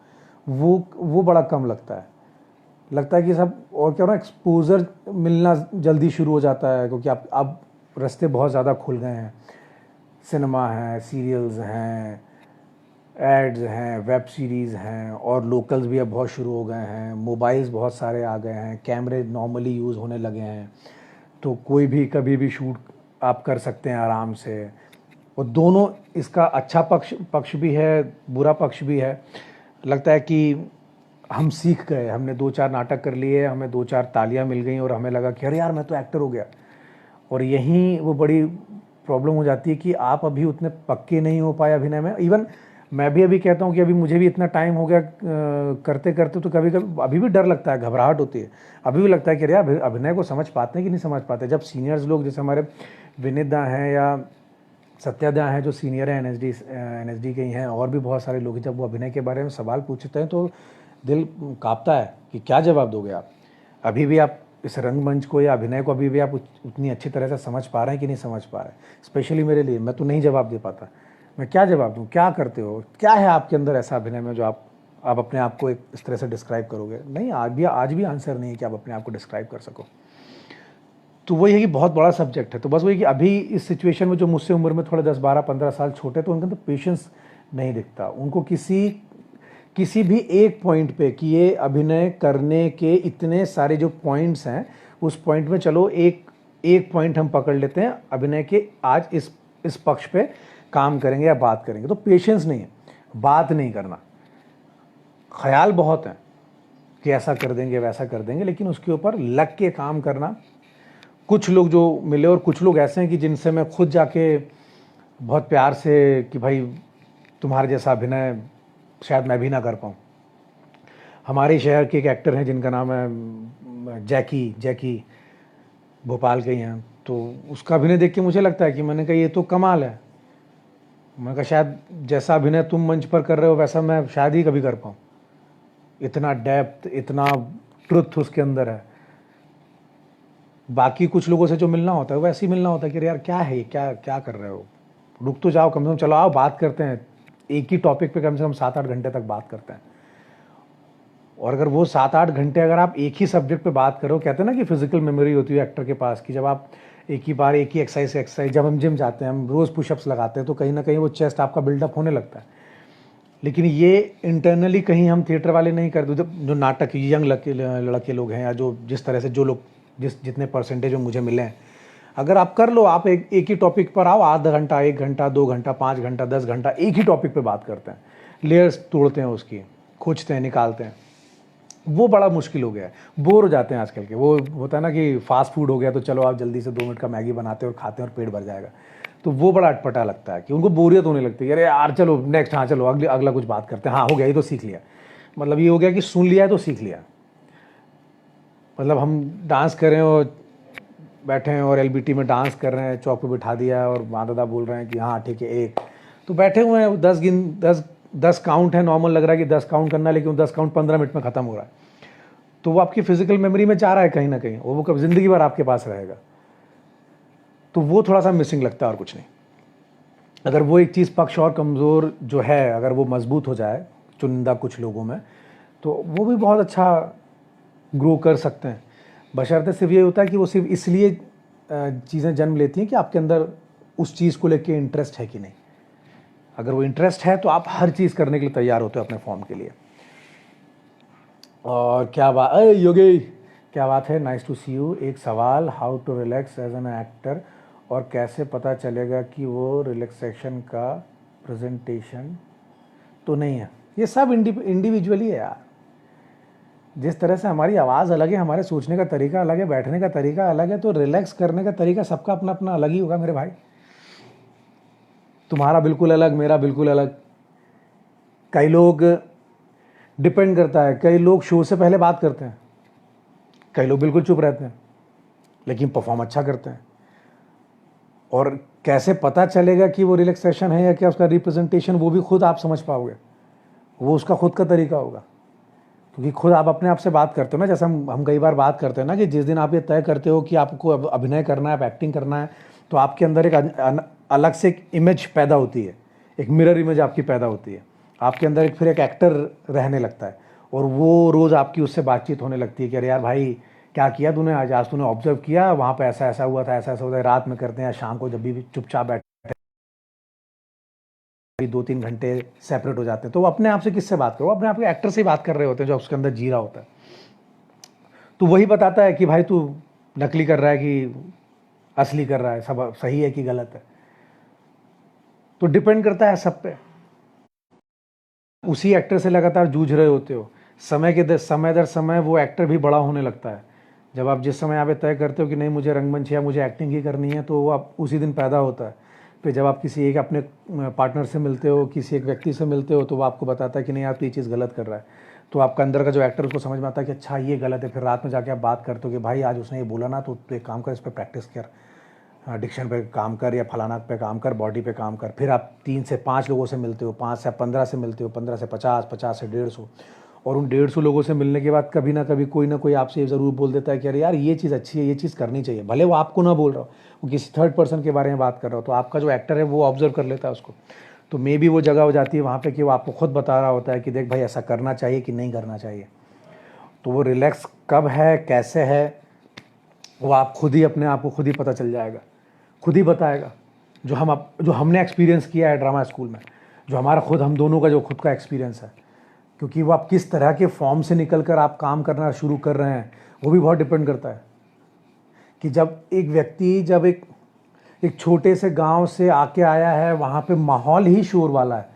[SPEAKER 1] वो बड़ा कम लगता है कि सब और क्या हो रहा है, एक्सपोजर मिलना जल्दी शुरू हो जाता है क्योंकि अब रास्ते बहुत ज़्यादा खुल गए हैं। सिनेमा है, सीरियल्स हैं, एड्स हैं, वेब सीरीज़ हैं और लोकल्स भी अब बहुत शुरू हो गए हैं। मोबाइल्स बहुत सारे आ गए हैं, कैमरे नॉर्मली यूज़ होने लगे हैं, तो कोई भी कभी भी शूट आप कर सकते हैं आराम से। और दोनों, इसका अच्छा पक्ष भी है, बुरा पक्ष भी है। लगता है कि हम सीख गए, हमने 2-4 नाटक कर लिए, हमें 2-4 तालियां मिल गई और हमें लगा कि अरे यार मैं तो एक्टर हो गया। और यहीं वो बड़ी प्रॉब्लम हो जाती है कि आप अभी उतने पक्के नहीं हो पाए अभिनय में। इवन मैं भी अभी कहता हूँ कि अभी मुझे भी इतना टाइम हो गया करते करते, तो कभी कभी अभी भी डर लगता है, घबराहट होती है। अभी भी लगता है कि अरे यार अभिनय को समझ पाते हैं कि नहीं समझ पाते। जब सीनियर्स लोग जैसे हमारे विनीत दा हैं या सत्यादा हैं जो सीनियर हैं, एनएसडी के ही हैं, और भी बहुत सारे लोग, जब वो अभिनय के बारे में सवाल पूछते हैं तो दिल कांपता है कि क्या जवाब दोगे आप। अभी भी आप इस रंगमंच को या अभिनय को अभी भी आप उतनी अच्छी तरह से समझ पा रहे हैं कि नहीं समझ पा रहे हैं? स्पेशली मेरे लिए, मैं तो नहीं जवाब दे पाता। मैं क्या जवाब दूँ? क्या करते हो, क्या है आपके अंदर ऐसा अभिनय में जो आप अपने आप को एक इस तरह से डिस्क्राइब करोगे? नहीं, आज भी आंसर नहीं है कि आप अपने आप को डिस्क्राइब कर सको। तो वही है कि बहुत बड़ा सब्जेक्ट है। तो बस वही कि अभी इस सिचुएशन में जो मुझसे उम्र में थोड़े 10-12-15 साल छोटे, तो उनका तो पेशेंस नहीं दिखता। उनको किसी भी एक पॉइंट पे कि ये अभिनय करने के इतने सारे जो पॉइंट्स हैं, उस पॉइंट में चलो एक पॉइंट हम पकड़ लेते हैं अभिनय के, आज इस पक्ष पे काम करेंगे या बात करेंगे। तो पेशेंस नहीं है, बात नहीं करना। ख्याल बहुत है कि ऐसा कर देंगे वैसा कर देंगे, लेकिन उसके ऊपर लग के काम करना। कुछ लोग जो मिले, और कुछ लोग ऐसे हैं कि जिनसे मैं खुद जाके बहुत प्यार से कि भाई तुम्हारे जैसा अभिनय शायद मैं भी ना कर पाऊँ। हमारे शहर के एक एक्टर हैं जिनका नाम है जैकी, भोपाल के ही हैं। तो उसका अभिनय देख के मुझे लगता है कि मैंने कहा ये तो कमाल है। मैंने कहा शायद जैसा अभिनय तुम मंच पर कर रहे हो वैसा मैं शायद ही कभी कर पाऊँ। इतना डेप्थ, इतना ट्रुथ उसके अंदर है। बाकी कुछ लोगों से जो मिलना होता है वैसे ही मिलना होता है कि यार क्या है, क्या कर रहे हो, रुक तो जाओ, कम से कम चलो आओ बात करते हैं। एक ही टॉपिक पे कम से कम 7-8 घंटे तक बात करते हैं। और अगर वो 7-8 घंटे अगर आप एक ही सब्जेक्ट पे बात करो, कहते हैं ना कि फिजिकल मेमोरी होती है एक्टर के पास, कि जब आप एक ही बार एक ही एक्सरसाइज, जब हम जिम जाते हैं, हम रोज़ पुशअप्स लगाते हैं, तो कहीं ना कहीं वो चेस्ट आपका बिल्डअप होने लगता है। लेकिन ये इंटरनली कहीं हम थिएटर वाले नहीं करते। जो नाटक यंग लड़के लोग हैं, या जो जिस तरह से जो लोग जितने परसेंटेज मुझे मिले हैं, अगर आप कर लो, आप एक ही टॉपिक पर आओ, आधा घंटा, 1 घंटा, 2 घंटा, 5 घंटा, 10 घंटा एक ही टॉपिक पे बात करते हैं, लेयर्स तोड़ते हैं उसकी, खोजते हैं, निकालते हैं। वो बड़ा मुश्किल हो गया है, बोर हो जाते हैं आजकल के। वो होता है ना कि फास्ट फूड हो गया तो चलो आप जल्दी से 2 मिनट का मैगी बनाते हैं और खाते हैं और पेट भर जाएगा। तो वो बड़ा अटपटा लगता है कि उनको बोरियत होने लगती है, अरे यार चलो नेक्स्ट, हाँ चलो अगले अगला कुछ बात करते हैं, हाँ हो गया ये तो सीख लिया, मतलब ये हो गया कि सुन लिया है तो सीख लिया। मतलब हम डांस कर रहे हैं और बैठे हैं और एलबीटी में डांस कर रहे हैं, चौक पे बिठा दिया और माँ दादा बोल रहे हैं कि हाँ ठीक है एक, तो बैठे हुए हैं 10 काउंट है, नॉर्मल लग रहा है कि 10 काउंट करना है, लेकिन 10 काउंट 15 मिनट में ख़त्म हो रहा है। तो वो आपकी फिजिकल मेमोरी में जा रहा है कहीं ना कहीं, और वो कब ज़िंदगी भर आपके पास रहेगा। तो वो थोड़ा सा मिसिंग लगता है और कुछ नहीं। अगर वो एक चीज़ पक्ष और कमज़ोर जो है अगर वो मजबूत हो जाए चुनिंदा कुछ लोगों में, तो वो भी बहुत अच्छा ग्रो कर सकते हैं। बशर्ते सिर्फ ये होता है कि वो सिर्फ इसलिए चीज़ें जन्म लेती हैं कि आपके अंदर उस चीज़ को लेके इंटरेस्ट है कि नहीं। अगर वो इंटरेस्ट है तो आप हर चीज़ करने के लिए तैयार होते हो अपने फॉर्म के लिए। और क्या बात, अरे योगी क्या बात है, नाइस टू सी यू। एक सवाल, how to relax as an actor, और कैसे पता चलेगा कि वो रिलैक्सेशन का प्रेजेंटेशन तो नहीं है। ये सब इंडिविजुअली है यार। जिस तरह से हमारी आवाज़ अलग है, हमारे सोचने का तरीका अलग है, बैठने का तरीका अलग है, तो रिलैक्स करने का तरीका सबका अपना अपना अलग ही होगा मेरे भाई। तुम्हारा बिल्कुल अलग, मेरा बिल्कुल अलग। कई लोग, डिपेंड करता है, कई लोग शो से पहले बात करते हैं, कई लोग बिल्कुल चुप रहते हैं लेकिन परफॉर्म अच्छा करते हैं। और कैसे पता चलेगा कि वो रिलैक्सेशन है या क्या उसका रिप्रेजेंटेशन, वो भी खुद आप समझ पाओगे, वो उसका खुद का तरीका होगा। क्योंकि खुद आप अपने आप से बात करते हो ना, जैसे हम कई बार बात करते हैं ना कि जिस दिन आप ये तय करते हो कि आपको अब अभिनय करना है, एक्टिंग करना है, तो आपके अंदर एक अलग से एक इमेज पैदा होती है, एक मिरर इमेज आपकी पैदा होती है। आपके अंदर फिर एक एक्टर रहने लगता है, और वो रोज़ आपकी उससे बातचीत होने लगती है कि अरे यार भाई क्या किया तूने आज, आज तूने ऑब्जर्व किया वहाँ पे ऐसा ऐसा हुआ था, ऐसा ऐसा हुआ था, रात में करते हैं, शाम को जब भी चुपचाप बैठे 2-3 घंटे सेपरेट हो जाते हैं। तो वो अपने आप से किससे बात करो, अपने आप के एक्टर से ही बात कर रहे होते हैं जो उसके अंदर जी रहा होता है। तो वही बताता है कि भाई तू नकली कर रहा है कि असली कर रहा है, सब सही है कि गलत है। तो डिपेंड करता है सब पे। उसी एक्टर से लगातार जूझ रहे होते हो, समय दर समय वो एक्टर भी बड़ा होने लगता है। जब आप जिस समय आप तय करते हो कि नहीं मुझे रंगमंच या मुझे एक्टिंग ही करनी है, तो वो आप उसी दिन पैदा होता है। फिर जब आप किसी एक अपने पार्टनर से मिलते हो, किसी एक व्यक्ति से मिलते हो, तो वो आपको बताता है कि नहीं आप ये चीज़ गलत कर रहा है। तो आपका अंदर का जो एक्टर उसको समझ में आता है कि अच्छा ये गलत है। फिर रात में जाके आप बात करते हो कि भाई आज उसने ये बोला ना, तो एक काम कर, इस पर प्रैक्टिस कर, डिक्शन पे काम कर, या फलाना पे काम कर, बॉडी पे काम कर। फिर आप 3 से 5 लोगों से मिलते हो, 5 से 15 से मिलते हो, 15 से 50, 50 से 150, और उन 150 लोगों से मिलने के बाद कभी ना कभी कोई ना कोई आपसे ये ज़रूर बोल देता है कि अरे यार ये चीज़ अच्छी है, ये चीज़ करनी चाहिए। भले वो आपको ना बोल रहा हो, वो किसी थर्ड पर्सन के बारे में बात कर रहा हो, तो आपका जो एक्टर है वो ऑब्जर्व कर लेता है उसको। तो मे बी वो जगह हो जाती है वहाँ पे कि वो आपको खुद बता रहा होता है कि देख भाई ऐसा करना चाहिए कि नहीं करना चाहिए। तो वो रिलैक्स कब है, कैसे है, वो आप खुद ही अपने आप को खुद ही पता चल जाएगा, खुद ही बताएगा। जो हमने एक्सपीरियंस किया है ड्रामा स्कूल में, जो हमारा खुद हम दोनों का जो खुद का एक्सपीरियंस है, क्योंकि वो आप किस तरह के फॉर्म से निकल कर आप काम करना शुरू कर रहे हैं, वो भी बहुत डिपेंड करता है। कि जब एक व्यक्ति एक छोटे से गांव से आके आया है, वहाँ पे माहौल ही शोर वाला है,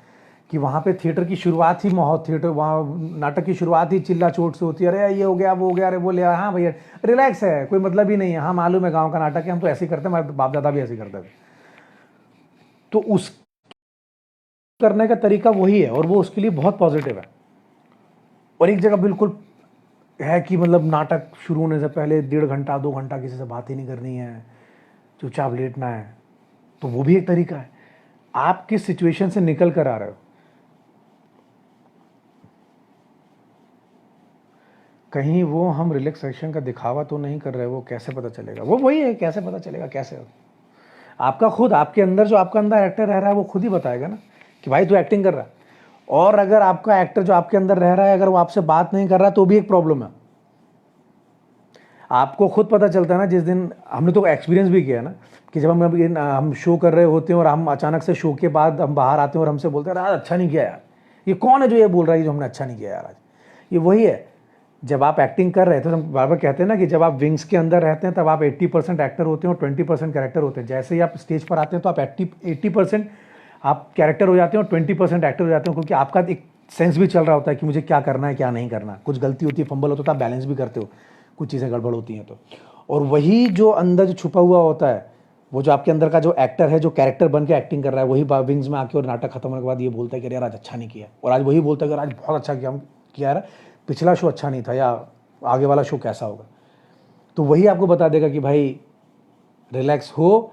[SPEAKER 1] कि वहाँ पे थिएटर की शुरुआत ही वहाँ नाटक की शुरुआत ही चिल्ला चोट से होती है, अरे ये हो गया वो हो गया, अरे वो ले, हाँ भैया रिलैक्स है, कोई मतलब ही नहीं है, हाँ मालूम है गाँव का नाटक है, हम तो ऐसे ही करते हैं, हमारे बाप दादा भी ऐसे करते थे। तो उस करने का तरीका वही है, और वो उसके लिए बहुत पॉजिटिव है। और एक जगह बिल्कुल है कि मतलब नाटक शुरू होने से पहले 1.5 घंटा 2 घंटा किसी से बात ही नहीं करनी है, चुपचाप लेटना है, तो वो भी एक तरीका है। आप किस सिचुएशन से निकल कर आ रहे हो। कहीं वो हम रिलैक्सेशन का दिखावा तो नहीं कर रहे, वो कैसे पता चलेगा, वो वही है, कैसे पता चलेगा, कैसे हो आपका खुद, आपके अंदर जो आपका अंदर एक्टर रह रहा है वो खुद ही बताएगा ना कि भाई तू एक्टिंग कर रहा है। और अगर आपका एक्टर जो आपके अंदर रह रहा है अगर वो आपसे बात नहीं कर रहा तो भी एक प्रॉब्लम है। आपको खुद पता चलता है ना, जिस दिन हमने तो एक्सपीरियंस भी किया ना, कि जब हम शो कर रहे होते हैं और हम अचानक से शो के बाद हम बाहर आते हैं और हमसे बोलते हैं यार अच्छा नहीं किया यार, ये कौन है जो ये बोल रहा है जो हमने अच्छा नहीं किया यार आज। ये वही है, जब आप एक्टिंग कर रहे थे तो हम बार बार कहते हैं ना कि जब आप विंग्स के अंदर रहते हैं तब आप 80% एक्टर होते हैं और 20% कैरेक्टर होते हैं। जैसे ही आप स्टेज पर आते हैं तो आप 80% आप कैरेक्टर हो जाते हैं और 20% एक्टर हो जाते हैं, क्योंकि आपका एक सेंस भी चल रहा होता है कि मुझे क्या करना है क्या नहीं करना। कुछ गलती होती है, फंबल होता है, तो आप बैलेंस भी करते हो, कुछ चीज़ें गड़बड़ होती हैं तो। और वही जो अंदर जो छुपा हुआ होता है वो जो आपके अंदर का जो एक्टर है, जो कैरेक्टर बन के एक्टिंग कर रहा है, वही विंग्स में आके और नाटक खत्म होने के बाद ये बोलता है कि यार आज अच्छा नहीं किया, और आज वही बोलता है कि आज बहुत अच्छा किया यार, पिछला शो अच्छा नहीं था, या आगे वाला शो कैसा होगा। तो वही आपको बता देगा कि भाई रिलैक्स हो,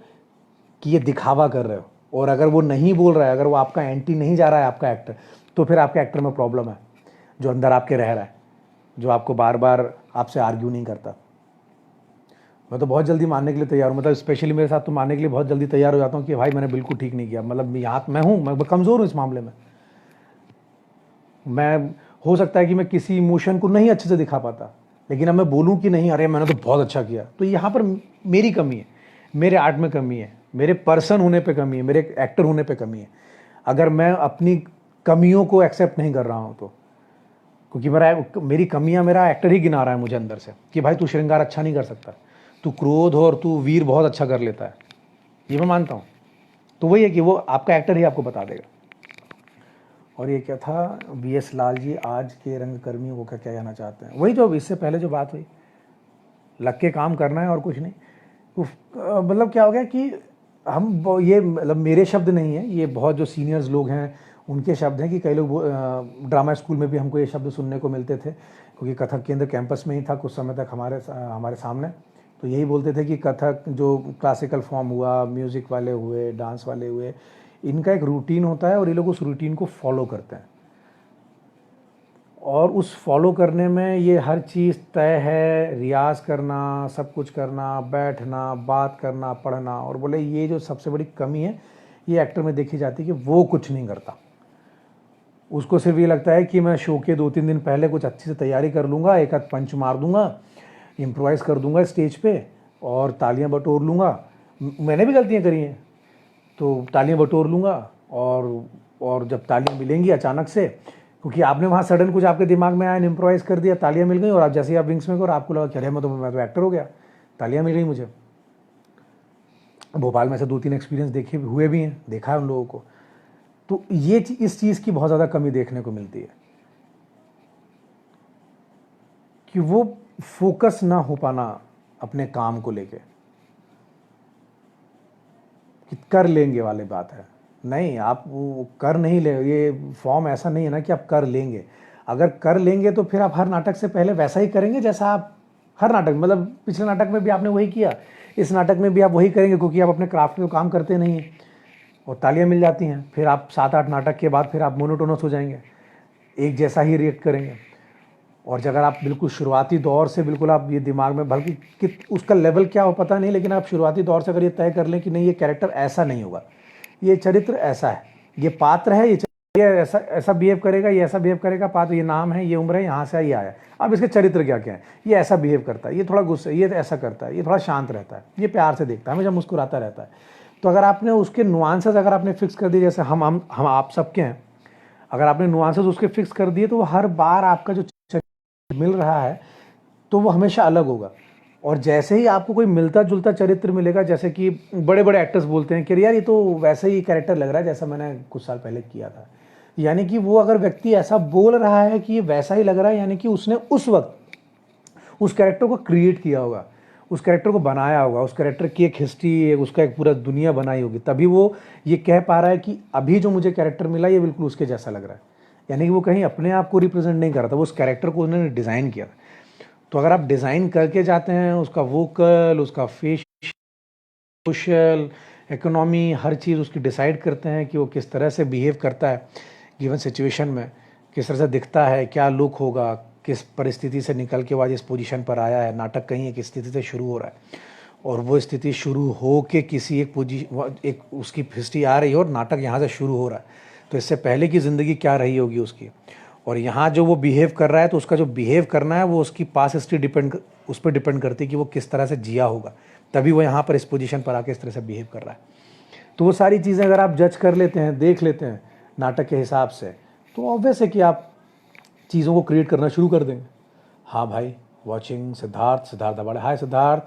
[SPEAKER 1] कि ये दिखावा कर रहे हो। और अगर वो नहीं बोल रहा है, अगर वो आपका एंटी नहीं जा रहा है आपका एक्टर, तो फिर आपके एक्टर में प्रॉब्लम है, जो अंदर आपके रह रहा है, जो आपको बार बार आपसे आर्ग्यू नहीं करता। मैं तो बहुत जल्दी मानने के लिए तैयार हूँ, मतलब स्पेशली मेरे साथ तो मानने के लिए बहुत जल्दी तैयार हो जाता हूँ कि भाई मैंने बिल्कुल ठीक नहीं किया। मतलब यहाँ मैं हूँ, मैं कमज़ोर हूँ इस मामले में। मैं हो सकता है कि मैं किसी इमोशन को नहीं अच्छे से दिखा पाता, लेकिन अब मैं बोलूँ कि नहीं अरे मैंने तो बहुत अच्छा किया, तो यहाँ पर मेरी कमी है, मेरे आर्ट में कमी है, मेरे पर्सन होने पे कमी है, मेरे एक्टर होने पे कमी है। अगर मैं अपनी कमियों को एक्सेप्ट नहीं कर रहा हूँ तो, क्योंकि मेरी कमियाँ मेरा एक्टर ही गिना रहा है मुझे अंदर से कि भाई तू श्रृंगार अच्छा नहीं कर सकता, तू क्रोध और तू वीर बहुत अच्छा कर लेता है, ये मैं मानता हूँ। तो वही है कि वो आपका एक्टर ही आपको बता देगा। और ये क्या था, VS लाल जी आज के रंगकर्मियों को क्या कहना चाहते हैं, वही जो इससे पहले जो बात हुई, लग के काम करना है और कुछ नहीं। मतलब क्या हो गया कि हम ये, मतलब मेरे शब्द नहीं है ये, बहुत जो सीनियर्स लोग हैं उनके शब्द हैं, कि कई लोग ड्रामा स्कूल में भी हमको ये शब्द सुनने को मिलते थे, क्योंकि कथक केंद्र कैंपस में ही था कुछ समय तक हमारे सामने। तो यही बोलते थे कि कथक जो क्लासिकल फॉर्म हुआ, म्यूज़िक वाले हुए, डांस वाले हुए, इनका एक रूटीन होता है और ये लोग उस रूटीन को फॉलो करते हैं, और उस फॉलो करने में ये हर चीज़ तय है, रियाज़ करना, सब कुछ करना, बैठना, बात करना, पढ़ना। और बोले ये जो सबसे बड़ी कमी है ये एक्टर में देखी जाती है कि वो कुछ नहीं करता। उसको सिर्फ ये लगता है कि मैं शो के 2-3 दिन पहले कुछ अच्छी से तैयारी कर लूँगा, एक आध पंच मार दूंगा, इम्प्रोवाइज़ कर दूंगा स्टेज पे और तालियां बटोर लूँगा। मैंने भी गलतियाँ करी हैं, तो तालियां बटोर लूँगा, और जब तालियां मिलेंगी अचानक से, क्योंकि आपने वहाँ सडन कुछ आपके दिमाग में आया, इम्प्रोवाइज़ कर दिया, तालियां मिल गई, और आप जैसे ही आप विंग्स में गए और आपको लगा कि अरे मैं तो एक्टर हो गया, तालियां मिल गई मुझे। भोपाल में से 2-3 एक्सपीरियंस देखे हुए भी हैं, देखा है उन लोगों को। तो ये इस चीज़ की बहुत ज़्यादा कमी देखने को मिलती है, कि वो फोकस ना हो पाना अपने काम को लेके, कि कर लेंगे वाली बात है। नहीं, आप वो कर नहीं ले, ये फॉर्म ऐसा नहीं है ना कि आप कर लेंगे। अगर कर लेंगे तो फिर आप हर नाटक से पहले वैसा ही करेंगे जैसा आप हर नाटक, मतलब पिछले नाटक में भी आपने वही किया, इस नाटक में भी आप वही करेंगे, क्योंकि आप अपने क्राफ्ट में काम करते नहीं हैं और तालियां मिल जाती हैं। फिर आप 7-8 नाटक के बाद फिर आप मोनोटोनस हो जाएंगे, एक जैसा ही रिएक्ट करेंगे। और अगर आप बिल्कुल शुरुआती दौर से बिल्कुल आप ये दिमाग में, बल्कि कि उसका लेवल क्या हो पता नहीं, लेकिन आप शुरुआती दौर से अगर ये तय कर लें कि नहीं ये कैरेक्टर ऐसा नहीं होगा, ये चरित्र ऐसा है, ये पात्र है, ये ऐसा ऐसा बिहेव करेगा, ये ऐसा बिहेव करेगा, पात्र ये नाम है, ये उम्र है, यहाँ से ये आया, अब इसके चरित्र क्या क्या है, ये ऐसा बिहेव करता है, ये थोड़ा गुस्से, ये ऐसा करता है, ये थोड़ा शांत रहता है, ये प्यार से देखता है, हमेशा मुस्कुराता रहता है। तो अगर आपने उसके नुआंसेस अगर आपने फिक्स कर दिए, जैसे हम आप सबके हैं, अगर आपने नुआंसेस उसके फिक्स कर दिए, तो हर बार आपका जो मिल रहा है तो वो हमेशा अलग होगा। और जैसे ही आपको कोई मिलता जुलता चरित्र मिलेगा, जैसे कि बड़े बड़े एक्टर्स बोलते हैं कि यार ये तो वैसे ही कैरेक्टर लग रहा है जैसा मैंने कुछ साल पहले किया था, यानी कि वो अगर व्यक्ति ऐसा बोल रहा है कि ये वैसा ही लग रहा है, यानी कि उसने उस वक्त उस कैरेक्टर को क्रिएट किया होगा, उस कैरेक्टर को बनाया होगा, उस कैरेक्टर की एक हिस्ट्री, उसका एक पूरा दुनिया बनाई होगी, तभी वो ये कह पा रहा है कि अभी जो मुझे कैरेक्टर मिला ये बिल्कुल उसके जैसा लग रहा है। यानी कि वो कहीं अपने आप को रिप्रेजेंट नहीं कर रहा था, वो उस कैरेक्टर को उन्होंने डिज़ाइन किया। तो अगर आप डिज़ाइन करके जाते हैं, उसका वोकल, उसका फेशियल, सोशल, इकोनॉमी, हर चीज़ उसकी डिसाइड करते हैं कि वो किस तरह से बिहेव करता है गिवन सिचुएशन में, किस तरह से दिखता है, क्या लुक होगा, किस परिस्थिति से निकल के बाद इस पोजीशन पर आया है। नाटक कहीं एक स्थिति से शुरू हो रहा है और वो स्थिति शुरू हो के किसी एक उसकी हिस्ट्री आ रही है और नाटक यहाँ से शुरू हो रहा है, तो इससे पहले की ज़िंदगी क्या रही होगी उसकी, और यहाँ जो वो बिहेव कर रहा है तो उसका जो बिहेव करना है वो उसकी पास हिस्ट्री उस पर डिपेंड करती है कि वो किस तरह से जिया होगा, तभी वो यहाँ पर इस पोजीशन पर आके इस तरह से बिहेव कर रहा है। तो वो सारी चीज़ें अगर आप जज कर लेते हैं, देख लेते हैं नाटक के हिसाब से, तो ऑब्वियस है कि आप चीज़ों को क्रिएट करना शुरू कर देंगे। हाँ भाई, वॉचिंग सिद्धार्थ अबाड़े, हाय सिद्धार्थ।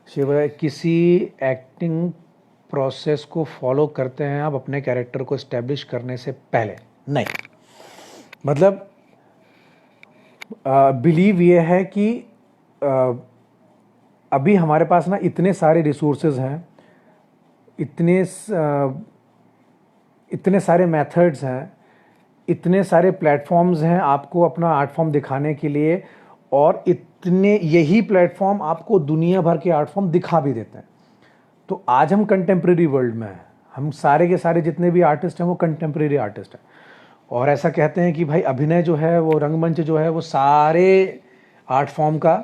[SPEAKER 1] शिव, किसी एक्टिंग प्रोसेस को फॉलो करते हैं आप अपने कैरेक्टर को इस्टेब्लिश करने से पहले? नहीं, मतलब बिलीव ये है कि अभी हमारे पास ना इतने सारे रिसोर्सेज हैं, इतने सारे मेथड्स हैं, इतने सारे प्लेटफॉर्म्स हैं आपको अपना आर्ट फॉर्म दिखाने के लिए, और इतने यही प्लेटफॉर्म आपको दुनिया भर के आर्ट फॉर्म दिखा भी देते हैं। तो आज हम कंटेम्प्रेरी वर्ल्ड में हैं, हम सारे के सारे जितने भी आर्टिस्ट हैं वो कंटेम्प्रेरी आर्टिस्ट हैं। और ऐसा कहते हैं कि भाई अभिनय जो है, वो रंगमंच जो है, वो सारे आर्ट फॉर्म का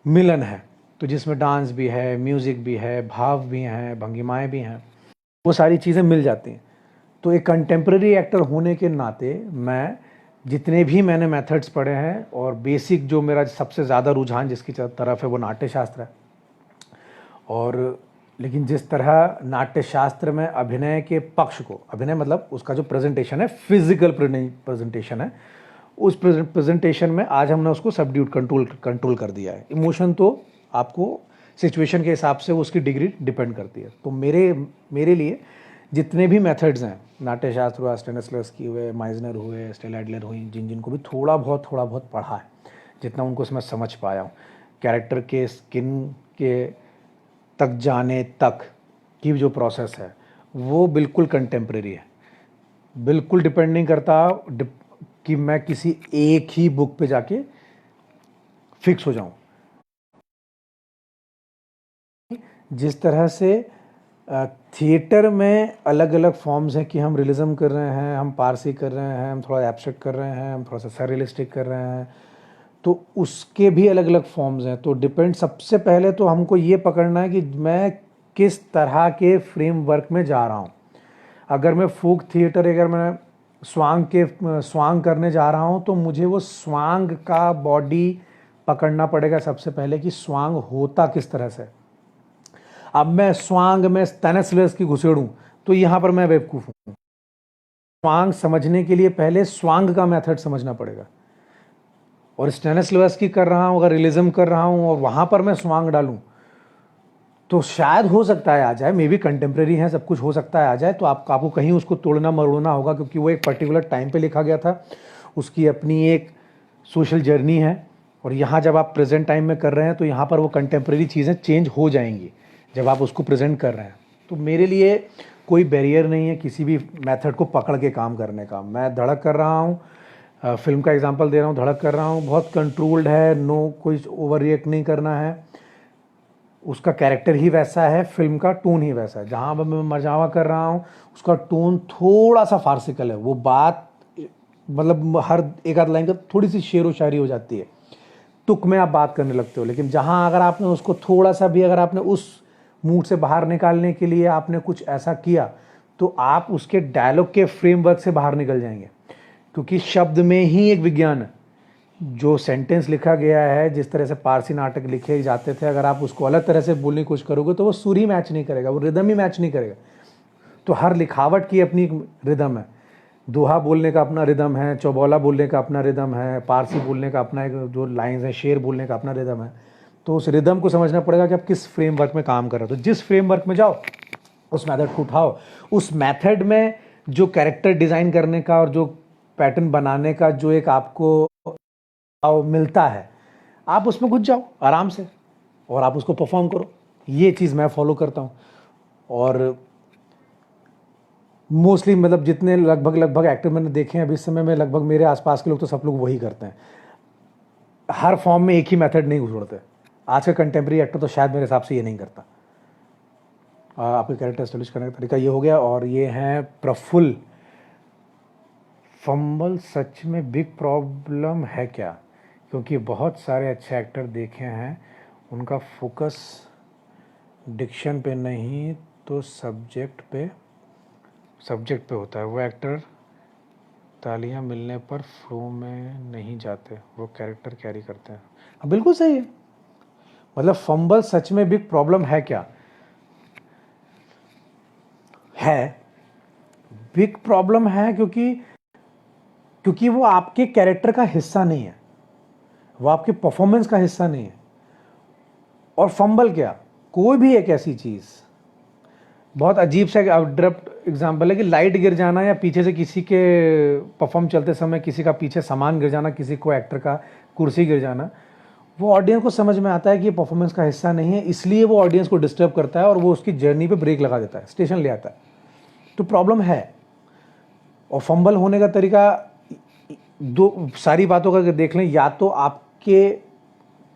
[SPEAKER 1] मिलन है। तो जिसमें डांस भी है, म्यूज़िक भी है, भाव भी हैं, भंगिमाएँ भी हैं, वो सारी चीज़ें मिल जाती हैं। तो एक कंटेम्प्रेरी एक्टर होने के नाते मैं जितने भी मैंने मेथड्स पढ़े हैं, और बेसिक जो मेरा सबसे ज़्यादा रुझान जिसकी तरफ है वो नाट्य शास्त्र है। और लेकिन जिस तरह नाट्य शास्त्र में अभिनय के पक्ष को, अभिनय मतलब उसका जो प्रेजेंटेशन है, फिजिकल प्रेजेंटेशन है, उस प्रेजेंटेशन में आज हमने उसको सबड्यूट कंट्रोल कर दिया है। इमोशन तो आपको सिचुएशन के हिसाब से उसकी डिग्री डिपेंड करती है। तो मेरे लिए जितने भी मेथड्स हैं, नाट्य शास्त्र हुआ, स्टेनिस्लवस्की हुए, माइजनर हुए, स्टेला एडलर हुई, जिनको भी थोड़ा बहुत पढ़ा है, जितना उनको मैं समझ पाया हूँ, कैरेक्टर के स्किन के तक जाने तक की जो प्रोसेस है वो बिल्कुल कंटेम्प्रेरी है। बिल्कुल डिपेंड नहीं करता कि मैं किसी एक ही बुक पे जाके फिक्स हो जाऊं। जिस तरह से थिएटर में अलग अलग फॉर्म्स हैं कि हम रियलिज्म कर रहे हैं, हम पारसी कर रहे हैं, हम थोड़ा एब्स्ट्रैक्ट कर रहे हैं, हम थोड़ा सा सररियलिस्टिक कर रहे हैं, तो उसके भी अलग अलग फॉर्म्स हैं। तो डिपेंड, सबसे पहले तो हमको ये पकड़ना है कि मैं किस तरह के फ्रेमवर्क में जा रहा हूँ। अगर मैं फोक थिएटर, अगर मैं स्वांग करने जा रहा हूँ, तो मुझे वो स्वांग का बॉडी पकड़ना पड़ेगा सबसे पहले कि स्वांग होता किस तरह से। अब मैं स्वांग में स्टेनिस्लवस्की घुसेड़ूं तो यहाँ पर मैं बेवकूफ़ हूँ। स्वांग समझने के लिए पहले स्वांग का मेथड समझना पड़ेगा। और स्टेनिस्लवस्की कर रहा हूँ, अगर रियलिज्म कर रहा हूँ और वहाँ पर मैं स्वांग डालूँ तो शायद हो सकता है आ जाए, मे बी कंटेम्प्रेरी है, सब कुछ हो सकता है आ जाए। तो आपको कहीं उसको तोड़ना मरोड़ना होगा, क्योंकि वो एक पर्टिकुलर टाइम पे लिखा गया था, उसकी अपनी एक सोशल जर्नी है। और यहाँ जब आप प्रेजेंट टाइम में कर रहे हैं तो यहाँ पर वो कंटेम्प्रेरी चीज़ें चेंज हो जाएंगी जब आप उसको प्रेजेंट कर रहे हैं। तो मेरे लिए कोई बैरियर नहीं है किसी भी मेथड को पकड़ के काम करने का। मैं धड़क कर रहा हूँ, फिल्म का एग्जांपल दे रहा हूँ, धड़क कर रहा हूँ, बहुत कंट्रोल्ड है, नो कोई ओवर रिएक्ट नहीं करना है, उसका कैरेक्टर ही वैसा है, फिल्म का टोन ही वैसा है। जहाँ मैं मजावा कर रहा हूँ उसका टोन थोड़ा सा फार्सिकल है, वो बात मतलब हर एक आध लाइन का थोड़ी सी शेर व शायरी हो जाती है, तुक में आप बात करने लगते हो। लेकिन जहाँ अगर आपने उसको थोड़ा सा भी, अगर आपने उस मूड से बाहर निकालने के लिए आपने कुछ ऐसा किया, तो आप उसके डायलॉग के फ्रेमवर्क से बाहर निकल जाएंगे। क्योंकि शब्द में ही एक विज्ञान है। जो सेंटेंस लिखा गया है, जिस तरह से पारसी नाटक लिखे जाते थे, अगर आप उसको अलग तरह से बोलने की कोशिश करोगे तो वो सुर ही मैच नहीं करेगा, वो रिदम ही मैच नहीं करेगा। तो हर लिखावट की अपनी रिदम है। दोहा बोलने का अपना रिदम है, चौबोला बोलने का अपना रिदम है, पारसी बोलने का अपना एक जो लाइन्स है, शेर बोलने का अपना रिदम है। तो उस रिदम को समझना पड़ेगा कि आप किस फ्रेमवर्क में काम कर रहे हो। तो जिस फ्रेमवर्क में जाओ, उस मेथड को उठाओ, उस मेथड में जो कैरेक्टर डिज़ाइन करने का और जो पैटर्न बनाने का जो एक आपको मिलता है, आप उसमें घुस जाओ आराम से और आप उसको परफॉर्म करो। ये चीज़ मैं फॉलो करता हूँ। और मोस्टली मतलब जितने लगभग एक्टर मैंने देखे हैं अभी इस समय में, लगभग मेरे आसपास के लोग तो सब लोग वही करते हैं। हर फॉर्म में एक ही मेथड नहीं घुसड़ते। आज का कंटेम्प्रेरी एक्टर तो शायद मेरे हिसाब से ये नहीं करता। आपके कैरेक्टर एस्टेब्लिश करने का तरीका ये हो गया। और ये हैं प्रफुल्ल। फंबल सच में बिग प्रॉब्लम है क्या? क्योंकि बहुत सारे अच्छे एक्टर देखे हैं, उनका फोकस डिक्शन पे नहीं तो सब्जेक्ट पे होता है। वो एक्टर तालियां मिलने पर फ्लो में नहीं जाते, वो कैरेक्टर कैरी करते हैं। हाँ, बिल्कुल सही है। मतलब फंबल सच में बिग प्रॉब्लम है क्या? है, बिग प्रॉब्लम है, क्योंकि वो आपके कैरेक्टर का हिस्सा नहीं है, वो आपके परफॉर्मेंस का हिस्सा नहीं है। और फंबल क्या, कोई भी एक ऐसी चीज़, बहुत अजीब सा अब्रप्ट एग्जाम्पल है कि लाइट गिर जाना, या पीछे से किसी के परफॉर्म चलते समय किसी का पीछे सामान गिर जाना, किसी को एक्टर का कुर्सी गिर जाना, वो ऑडियंस को समझ में आता है कि ये परफॉर्मेंस का हिस्सा नहीं है, इसलिए वो ऑडियंस को डिस्टर्ब करता है और वो उसकी जर्नी पे ब्रेक लगा देता है, स्टेशन ले आता है। तो प्रॉब्लम है। और फंबल होने का तरीका दो सारी बातों का अगर देख लें, या तो आपके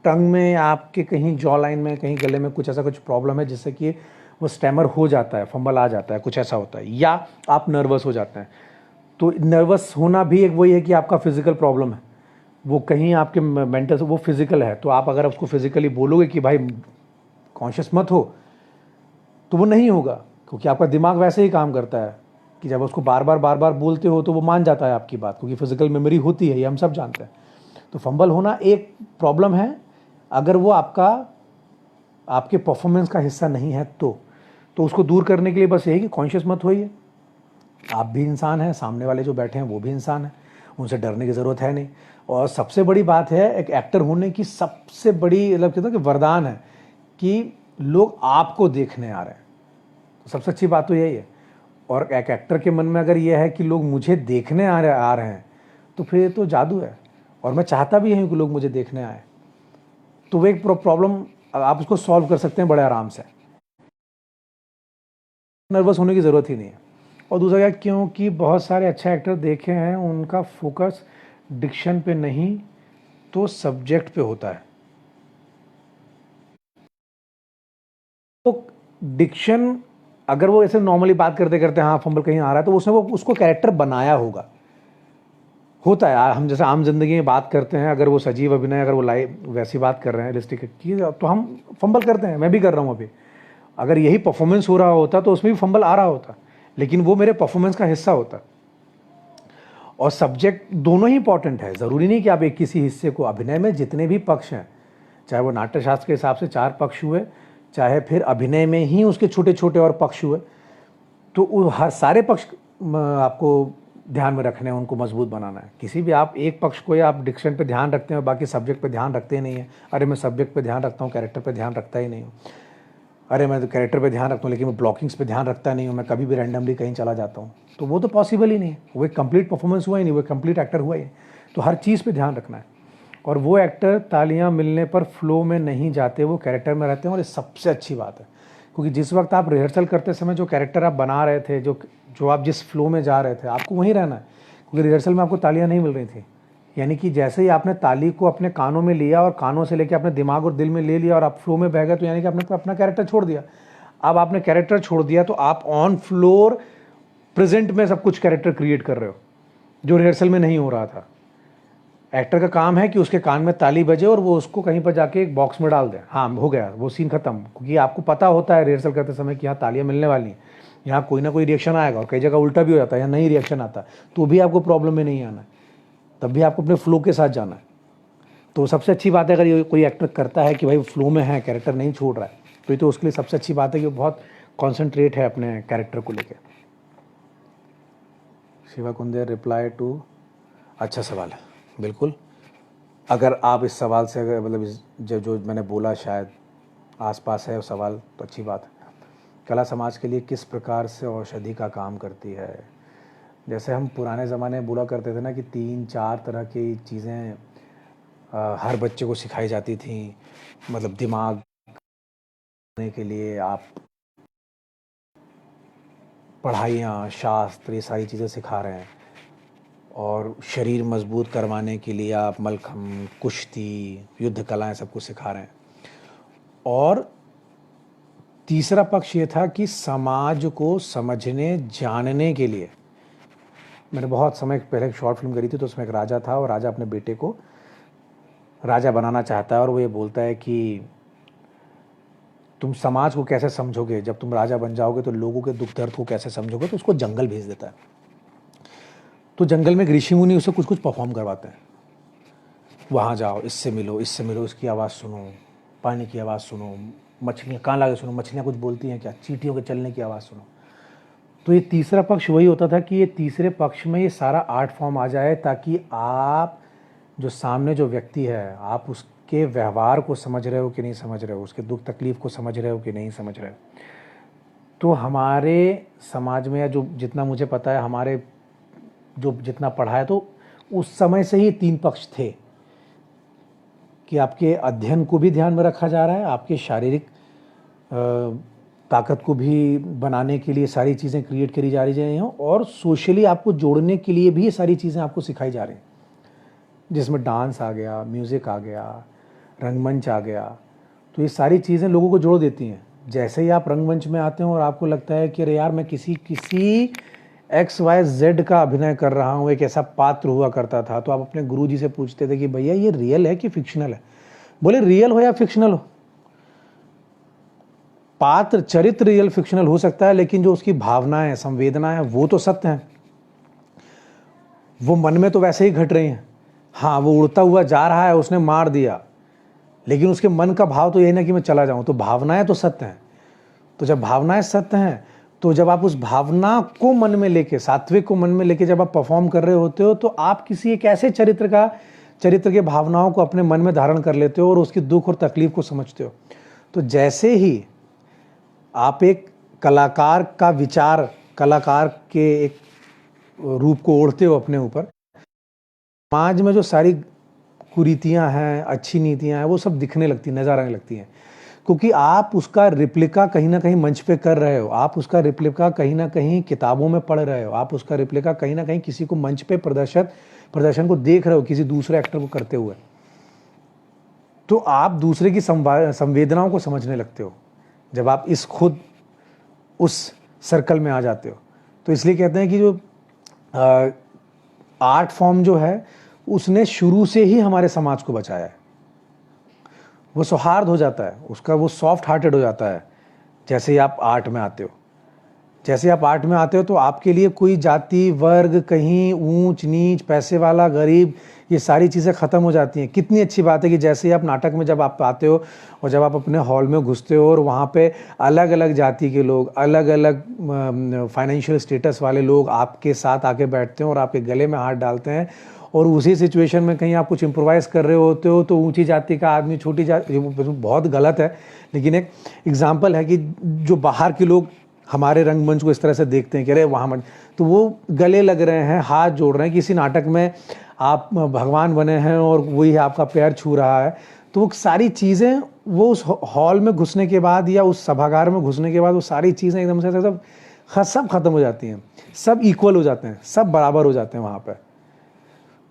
[SPEAKER 1] टंग में, आपके कहीं जॉ लाइन में, कहीं गले में कुछ ऐसा कुछ प्रॉब्लम है जिससे कि वो स्टैमर हो जाता है, फंबल आ जाता है, कुछ ऐसा होता है, या आप नर्वस हो जाते हैं। तो नर्वस होना भी एक वही है कि आपका फिजिकल प्रॉब्लम है, वो कहीं आपके मेंटल से वो फिजिकल है। तो आप अगर उसको फिजिकली बोलोगे कि भाई कॉन्शियस मत हो, तो वो नहीं होगा, क्योंकि आपका दिमाग वैसे ही काम करता है कि जब उसको बार बार बोलते हो तो वो मान जाता है आपकी बात, क्योंकि फिजिकल मेमोरी होती है, ये हम सब जानते हैं। तो फंबल होना एक प्रॉब्लम है अगर वो आपके परफॉर्मेंस का हिस्सा नहीं है तो उसको दूर करने के लिए बस यही कि कॉन्शियस मत होइए। आप भी इंसान हैं, सामने वाले जो बैठे हैं वो भी इंसान है, उनसे डरने की ज़रूरत है नहीं। और सबसे बड़ी बात है, एक एक्टर होने की सबसे बड़ी मतलब कहते हैं कि वरदान है कि लोग आपको देखने आ रहे हैं। तो सबसे अच्छी बात तो यही है। और एक एक्टर के मन में अगर यह है कि लोग मुझे देखने आ रहे हैं, तो फिर तो जादू है। और मैं चाहता भी हूँ कि लोग मुझे देखने आए। तो वो एक प्रॉब्लम आप उसको सॉल्व कर सकते हैं बड़े आराम से, नर्वस होने की ज़रूरत ही नहीं है। और दूसरा क्या, क्योंकि बहुत सारे अच्छे एक्टर देखे हैं, उनका फोकस डिक्शन पे नहीं तो सब्जेक्ट पे होता है। तो डिक्शन अगर वो ऐसे नॉर्मली बात करते करते हाँ फंबल कहीं आ रहा है, तो उसने वो उसको कैरेक्टर बनाया होता है। हम जैसे आम जिंदगी में बात करते हैं, अगर वो सजीव अभिनय, अगर वो लाइव वैसी बात कर रहे हैं रियलिस्टिक की, तो हम फंबल करते हैं, मैं भी कर रहा हूँ अभी। अगर यही परफॉर्मेंस हो रहा होता तो उसमें भी फंबल आ रहा होता, लेकिन वो मेरे परफॉर्मेंस का हिस्सा होता। और सब्जेक्ट दोनों ही इंपॉर्टेंट है, ज़रूरी नहीं कि आप एक किसी हिस्से को। अभिनय में जितने भी पक्ष हैं, चाहे वो नाट्यशास्त्र के हिसाब से 4 पक्ष हुए, चाहे फिर अभिनय में ही उसके छोटे छोटे और पक्ष हुए, तो हर सारे पक्ष आपको ध्यान में रखने हैं, उनको मजबूत बनाना है। किसी भी आप एक पक्ष को या आप डिक्शन पे ध्यान रखते हैं, बाकी सब्जेक्ट पे ध्यान रखते ही नहीं है। अरे मैं सब्जेक्ट पे ध्यान रखता हूँ, कैरेक्टर पे ध्यान रखता ही नहीं हूँ। अरे मैं तो कैरेक्टर पे ध्यान रखता हूँ लेकिन मैं ब्लॉकिंग्स पे ध्यान रखता नहीं हूँ, मैं कभी भी रैंडमली कहीं चला जाता हूँ, तो वो तो पॉसिबल ही नहीं है। वो एक कंप्लीट परफॉर्मेंस हुआ ही नहीं, वो कंप्लीट एक्टर हुआ ही नहीं। तो हर चीज़ पे ध्यान रखना है। और वो एक्टर तालियां मिलने पर फ्लो में नहीं जाते, वो कैरेक्टर में रहते हैं। और ये सबसे अच्छी बात है, क्योंकि जिस वक्त आप रिहर्सल करते समय जो कैरेक्टर आप बना रहे थे, जो आप जिस फ्लो में जा रहे थे, आपको वहीं रहना है। क्योंकि रिहर्सल में आपको तालियां नहीं मिल रही थी, यानी कि जैसे ही आपने ताली को अपने कानों में लिया और कानों से लेकर अपने दिमाग और दिल में ले लिया और आप फ्लो में बह गए, तो यानी कि आपने अपना कैरेक्टर छोड़ दिया। अब आपने कैरेक्टर छोड़ दिया तो आप ऑन फ्लोर प्रेजेंट में सब कुछ कैरेक्टर क्रिएट कर रहे हो, जो रिहर्सल में नहीं हो रहा था। एक्टर का काम है कि उसके कान में ताली बजे और वो उसको कहीं पर जाके एक बॉक्स में डाल दे, हाँ हो गया, वो सीन खत्म। क्योंकि आपको पता होता है रिहर्सल करते समय कि यहाँ तालियां मिलने वाली हैं, यहाँ कोई ना कोई रिएक्शन आएगा। और कई जगह उल्टा भी हो जाता है, यहाँ नहीं रिएक्शन आता, तो भी आपको प्रॉब्लम में नहीं आना है, तब भी आपको अपने फ्लो के साथ जाना है। तो सबसे अच्छी बात है अगर ये कोई एक्टर करता है कि भाई फ्लो में है, कैरेक्टर नहीं छोड़ रहा है, तो ये तो उसके लिए सबसे अच्छी बात है कि वो बहुत कॉन्सेंट्रेट है अपने कैरेक्टर को लेकर। शिवा कुंदेर रिप्लाई टू, अच्छा सवाल है बिल्कुल। अगर आप इस सवाल से अगर मतलब जो मैंने बोला शायद आसपास है सवाल, तो अच्छी बात है। कला समाज के लिए किस प्रकार से औषधि का काम करती है? जैसे हम पुराने ज़माने में बोला करते थे ना कि 3-4 तरह की चीज़ें हर बच्चे को सिखाई जाती थी। मतलब दिमाग के लिए आप पढ़ाइयाँ, शास्त्र, ये सारी चीज़ें सिखा रहे हैं। और शरीर मजबूत करवाने के लिए आप मलखम, कुश्ती, युद्ध कलाएं सब कुछ सिखा रहे हैं। और तीसरा पक्ष ये था कि समाज को समझने जानने के लिए, मैंने बहुत समय पहले एक शॉर्ट फिल्म करी थी, तो उसमें एक राजा था और राजा अपने बेटे को राजा बनाना चाहता है। और वो ये बोलता है कि तुम समाज को कैसे समझोगे, जब तुम राजा बन जाओगे तो लोगों के दुख दर्द को कैसे समझोगे। तो उसको जंगल भेज देता है। तो जंगल में ऋषि मुनि उसे कुछ कुछ परफॉर्म करवाते हैं, वहाँ जाओ, इससे मिलो, इसकी आवाज़ सुनो, पानी की आवाज़ सुनो, मछलियाँ कान लगा सुनो, मछलियाँ कुछ बोलती हैं क्या, चींटियों के चलने की आवाज़ सुनो। तो ये तीसरा पक्ष वही होता था कि ये तीसरे पक्ष में ये सारा आर्ट फॉर्म आ जाए, ताकि आप जो सामने जो व्यक्ति है, आप उसके व्यवहार को समझ रहे हो कि नहीं समझ रहे हो, उसके दुख तकलीफ को समझ रहे हो कि नहीं समझ रहे हो। तो हमारे समाज में, या जो जितना मुझे पता है, हमारे जो जितना पढ़ा है, तो उस समय से ही 3 पक्ष थे कि आपके अध्ययन को भी ध्यान में रखा जा रहा है, आपके शारीरिक ताकत को भी बनाने के लिए सारी चीज़ें क्रिएट करी जा रही हैं, और सोशली आपको जोड़ने के लिए भी ये सारी चीज़ें आपको सिखाई जा रही हैं, जिसमें डांस आ गया, म्यूज़िक आ गया, रंगमंच आ गया। तो ये सारी चीज़ें लोगों को जोड़ देती हैं। जैसे ही आप रंगमंच में आते हो और आपको लगता है कि अरे यार मैं किसी XYZ का अभिनय कर रहा हूँ, एक ऐसा पात्र हुआ करता था, तो आप अपने गुरुजी से पूछते थे कि भैया ये रियल है कि फिक्शनल है? बोले रियल हो या फिक्शनल हो, पात्र चरित्र रियल फिक्शनल हो सकता है, लेकिन जो उसकी भावनाएं संवेदनाएं हैं वो तो सत्य हैं। वो मन में तो वैसे ही घट रही हैं। हाँ, वो उड़ता हुआ जा रहा है, उसने मार दिया, लेकिन उसके मन का भाव तो यही ना कि मैं चला जाऊं। तो भावनाएं तो सत्य हैं। तो जब भावनाएं सत्य हैं, तो जब आप उस भावना को मन में लेके, सात्विक को मन में लेके जब आप परफॉर्म कर रहे होते हो, तो आप किसी एक ऐसे चरित्र के भावनाओं को अपने मन में धारण कर लेते हो और उसकी दुख और तकलीफ को समझते हो। तो जैसे ही आप एक कलाकार का विचार, कलाकार के एक रूप को ओढ़ते हो अपने ऊपर, समाज में जो सारी कुरीतियां हैं, अच्छी नीतियां हैं, वो सब दिखने लगती, नजर आने लगती हैं, क्योंकि आप उसका रिप्लिका कहीं ना कहीं मंच पे कर रहे हो, आप उसका रिप्लिका कहीं ना कहीं किताबों में पढ़ रहे हो, आप उसका रिप्लिका कहीं ना कहीं किसी को मंच पे प्रदर्शन को देख रहे हो, किसी दूसरे एक्टर को करते हुए। तो आप दूसरे की संवेदनाओं को समझने लगते हो जब आप खुद उस सर्कल में आ जाते हो। तो इसलिए कहते हैं कि जो आर्ट फॉर्म जो है, उसने शुरू से ही हमारे समाज को बचाया है। वो सौहार्द हो जाता है उसका, वो सॉफ्ट हार्टेड हो जाता है जैसे ही आप आर्ट में आते हो। जैसे आप आर्ट में आते हो तो आपके लिए कोई जाति वर्ग, कहीं ऊंच नीच, पैसे वाला गरीब, ये सारी चीज़ें ख़त्म हो जाती हैं। कितनी अच्छी बात है कि जैसे ही आप नाटक में जब आप आते हो और जब आप अपने हॉल में घुसते हो और वहाँ पे अलग अलग जाति के लोग, अलग अलग फाइनेंशियल स्टेटस वाले लोग आपके साथ आके बैठते हैं और आपके गले में हाथ डालते हैं, और उसी सिचुएशन में कहीं आप कुछ इम्प्रोवाइज़ कर रहे होते हो तो ऊंची जाति का आदमी छोटी जाति, बहुत गलत है, लेकिन एक एग्जाम्पल है कि जो बाहर के लोग हमारे रंगमंच को इस तरह से देखते हैं कि अरे वहाँ मत, तो वो गले लग रहे हैं, हाथ जोड़ रहे हैं। किसी नाटक में आप भगवान बने हैं और वही आपका पैर छू रहा है, तो वो सारी चीज़ें, वो उस हॉल में घुसने के बाद या उस सभागार में घुसने के बाद वो सारी चीज़ें एकदम से सब खत्म हो जाती हैं, सब इक्वल हो जाते हैं, सब बराबर हो जाते हैं वहाँ पर।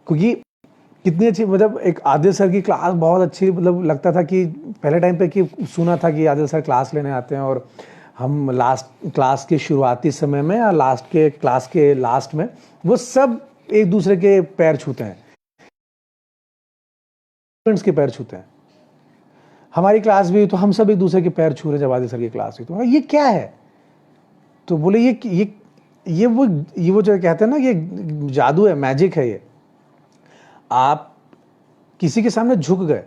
[SPEAKER 1] क्योंकि कितनी अच्छी, मतलब एक आदिल सर की क्लास बहुत अच्छी, मतलब लगता था कि पहले टाइम पे कि सुना था कि आदिल सर क्लास लेने आते हैं, और हम लास्ट क्लास के शुरुआती समय में या क्लास के लास्ट में वो सब एक दूसरे के पैर छूते हैं, स्टूडेंट्स के पैर छूते हैं। हमारी क्लास भी तो हम सब एक दूसरे के पैर छू रहे जब आदिल सर की क्लास हुई, तो ये क्या है? तो बोले ये वो जो कहते हैं ना, ये जादू है, मैजिक है। ये आप किसी के सामने झुक गए,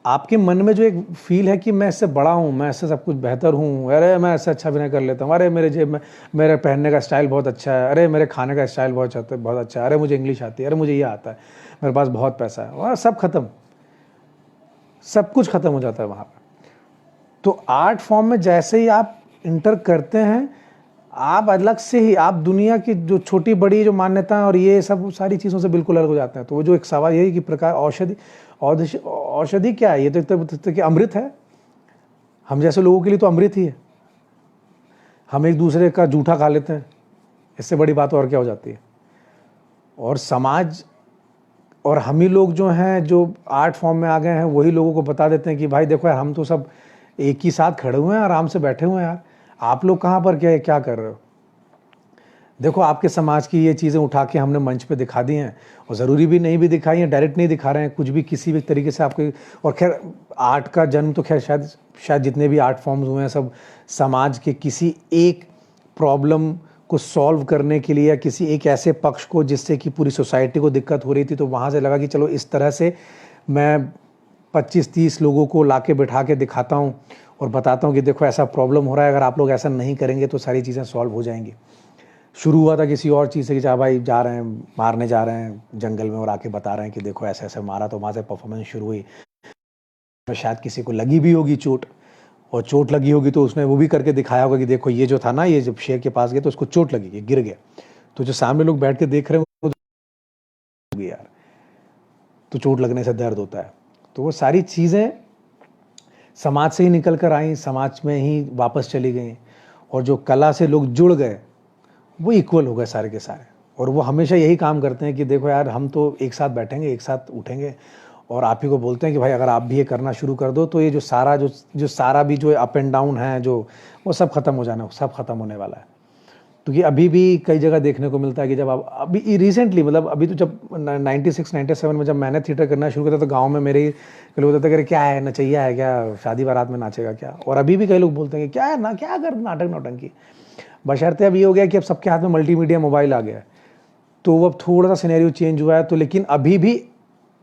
[SPEAKER 1] आपके मन में जो एक फील है कि मैं इससे बड़ा हूँ, मैं इससे सब कुछ बेहतर हूँ, अरे मैं इससे अच्छा अभिनय कर लेता हूँ, अरे मेरे जेब में मेरे पहनने का स्टाइल बहुत अच्छा है, अरे मेरे खाने का स्टाइल बहुत अच्छा है, अरे मुझे इंग्लिश आती है, अरे मुझे ये आता है, मेरे पास बहुत पैसा है, और सब खत्म, सब कुछ खत्म हो जाता है वहाँ पर। तो आर्ट फॉर्म में जैसे ही आप इंटर करते हैं, आप अलग से ही, आप दुनिया की जो छोटी बड़ी जो मान्यताएं और ये सब सारी चीज़ों से बिल्कुल अलग हो जाते हैं। तो वो जो एक सवाल यही कि प्रकार औषधि क्या है? ये तो एक तरह की अमृत है। हम जैसे लोगों के लिए तो अमृत ही है। हम एक दूसरे का जूठा खा लेते हैं, इससे बड़ी बात और क्या हो जाती है? और समाज और हम ही लोग जो हैं, जो आर्ट फॉर्म में आ गए हैं, वही लोगों को बता देते हैं कि भाई देखो यार, हम तो सब एक ही साथ खड़े हुए हैं, आराम से बैठे हुए हैं यार, आप लोग कहाँ पर क्या कर रहे हो? देखो, आपके समाज की ये चीज़ें उठा के हमने मंच पे दिखा दी हैं, और ज़रूरी भी नहीं भी दिखाई हैं, डायरेक्ट नहीं दिखा रहे हैं कुछ भी, किसी भी तरीके से आपके। और खैर, आर्ट का जन्म तो खैर शायद जितने भी आर्ट फॉर्म्स हुए हैं, सब समाज के किसी एक प्रॉब्लम को सॉल्व करने के लिए, या किसी एक ऐसे पक्ष को जिससे कि पूरी सोसाइटी को दिक्कत हो रही थी, तो वहाँ से लगा कि चलो इस तरह से मैं 25-30 लोगों को ला के बिठा के दिखाता हूँ और बताता हूँ कि देखो ऐसा प्रॉब्लम हो रहा है, अगर आप लोग ऐसा नहीं करेंगे तो सारी चीज़ें सॉल्व हो जाएंगी। शुरू हुआ था किसी और चीज़ से कि चाहे भाई जा रहे हैं, मारने जा रहे हैं जंगल में, और आके बता रहे हैं कि देखो ऐसे ऐसे मारा, तो वहाँ से परफॉर्मेंस शुरू हुई। शायद किसी को लगी भी होगी चोट, और चोट लगी होगी तो उसने वो भी करके दिखाया होगा कि देखो ये जो था ना, ये जब शेर के पास गया तो उसको चोट लगी, गिर गया। तो जो सामने लोग बैठ के देख रहे हैं यार, तो चोट लगने से दर्द होता है। तो वो सारी चीज़ें समाज से ही निकल कर आई, समाज में ही वापस चली गई, और जो कला से लोग जुड़ गए वो इक्वल हो गए सारे के सारे। और वो हमेशा यही काम करते हैं कि देखो यार, हम तो एक साथ बैठेंगे, एक साथ उठेंगे, और आप ही को बोलते हैं कि भाई अगर आप भी ये करना शुरू कर दो तो ये जो सारा भी जो अप एंड डाउन है, जो वो सब खत्म हो जाना, सब खत्म होने वाला है। क्योंकि अभी भी कई जगह देखने को मिलता है कि जब आप अभी रिसेंटली, मतलब अभी तो जब 96 97 में जब मैंने थिएटर करना शुरू किया तो गांव में मेरे लोग बोलते थे कि क्या है, नचैया है क्या, शादी बारात में नाचेगा क्या। और अभी भी कई लोग बोलते हैं कि क्या है ना, क्या कर नाटक नौटंकी। बशर्ते अब ये हो गया कि अब सबके हाथ में मल्टीमीडिया मोबाइल आ गया है, तो अब थोड़ा सा सिनेरियो चेंज हुआ है। तो लेकिन अभी भी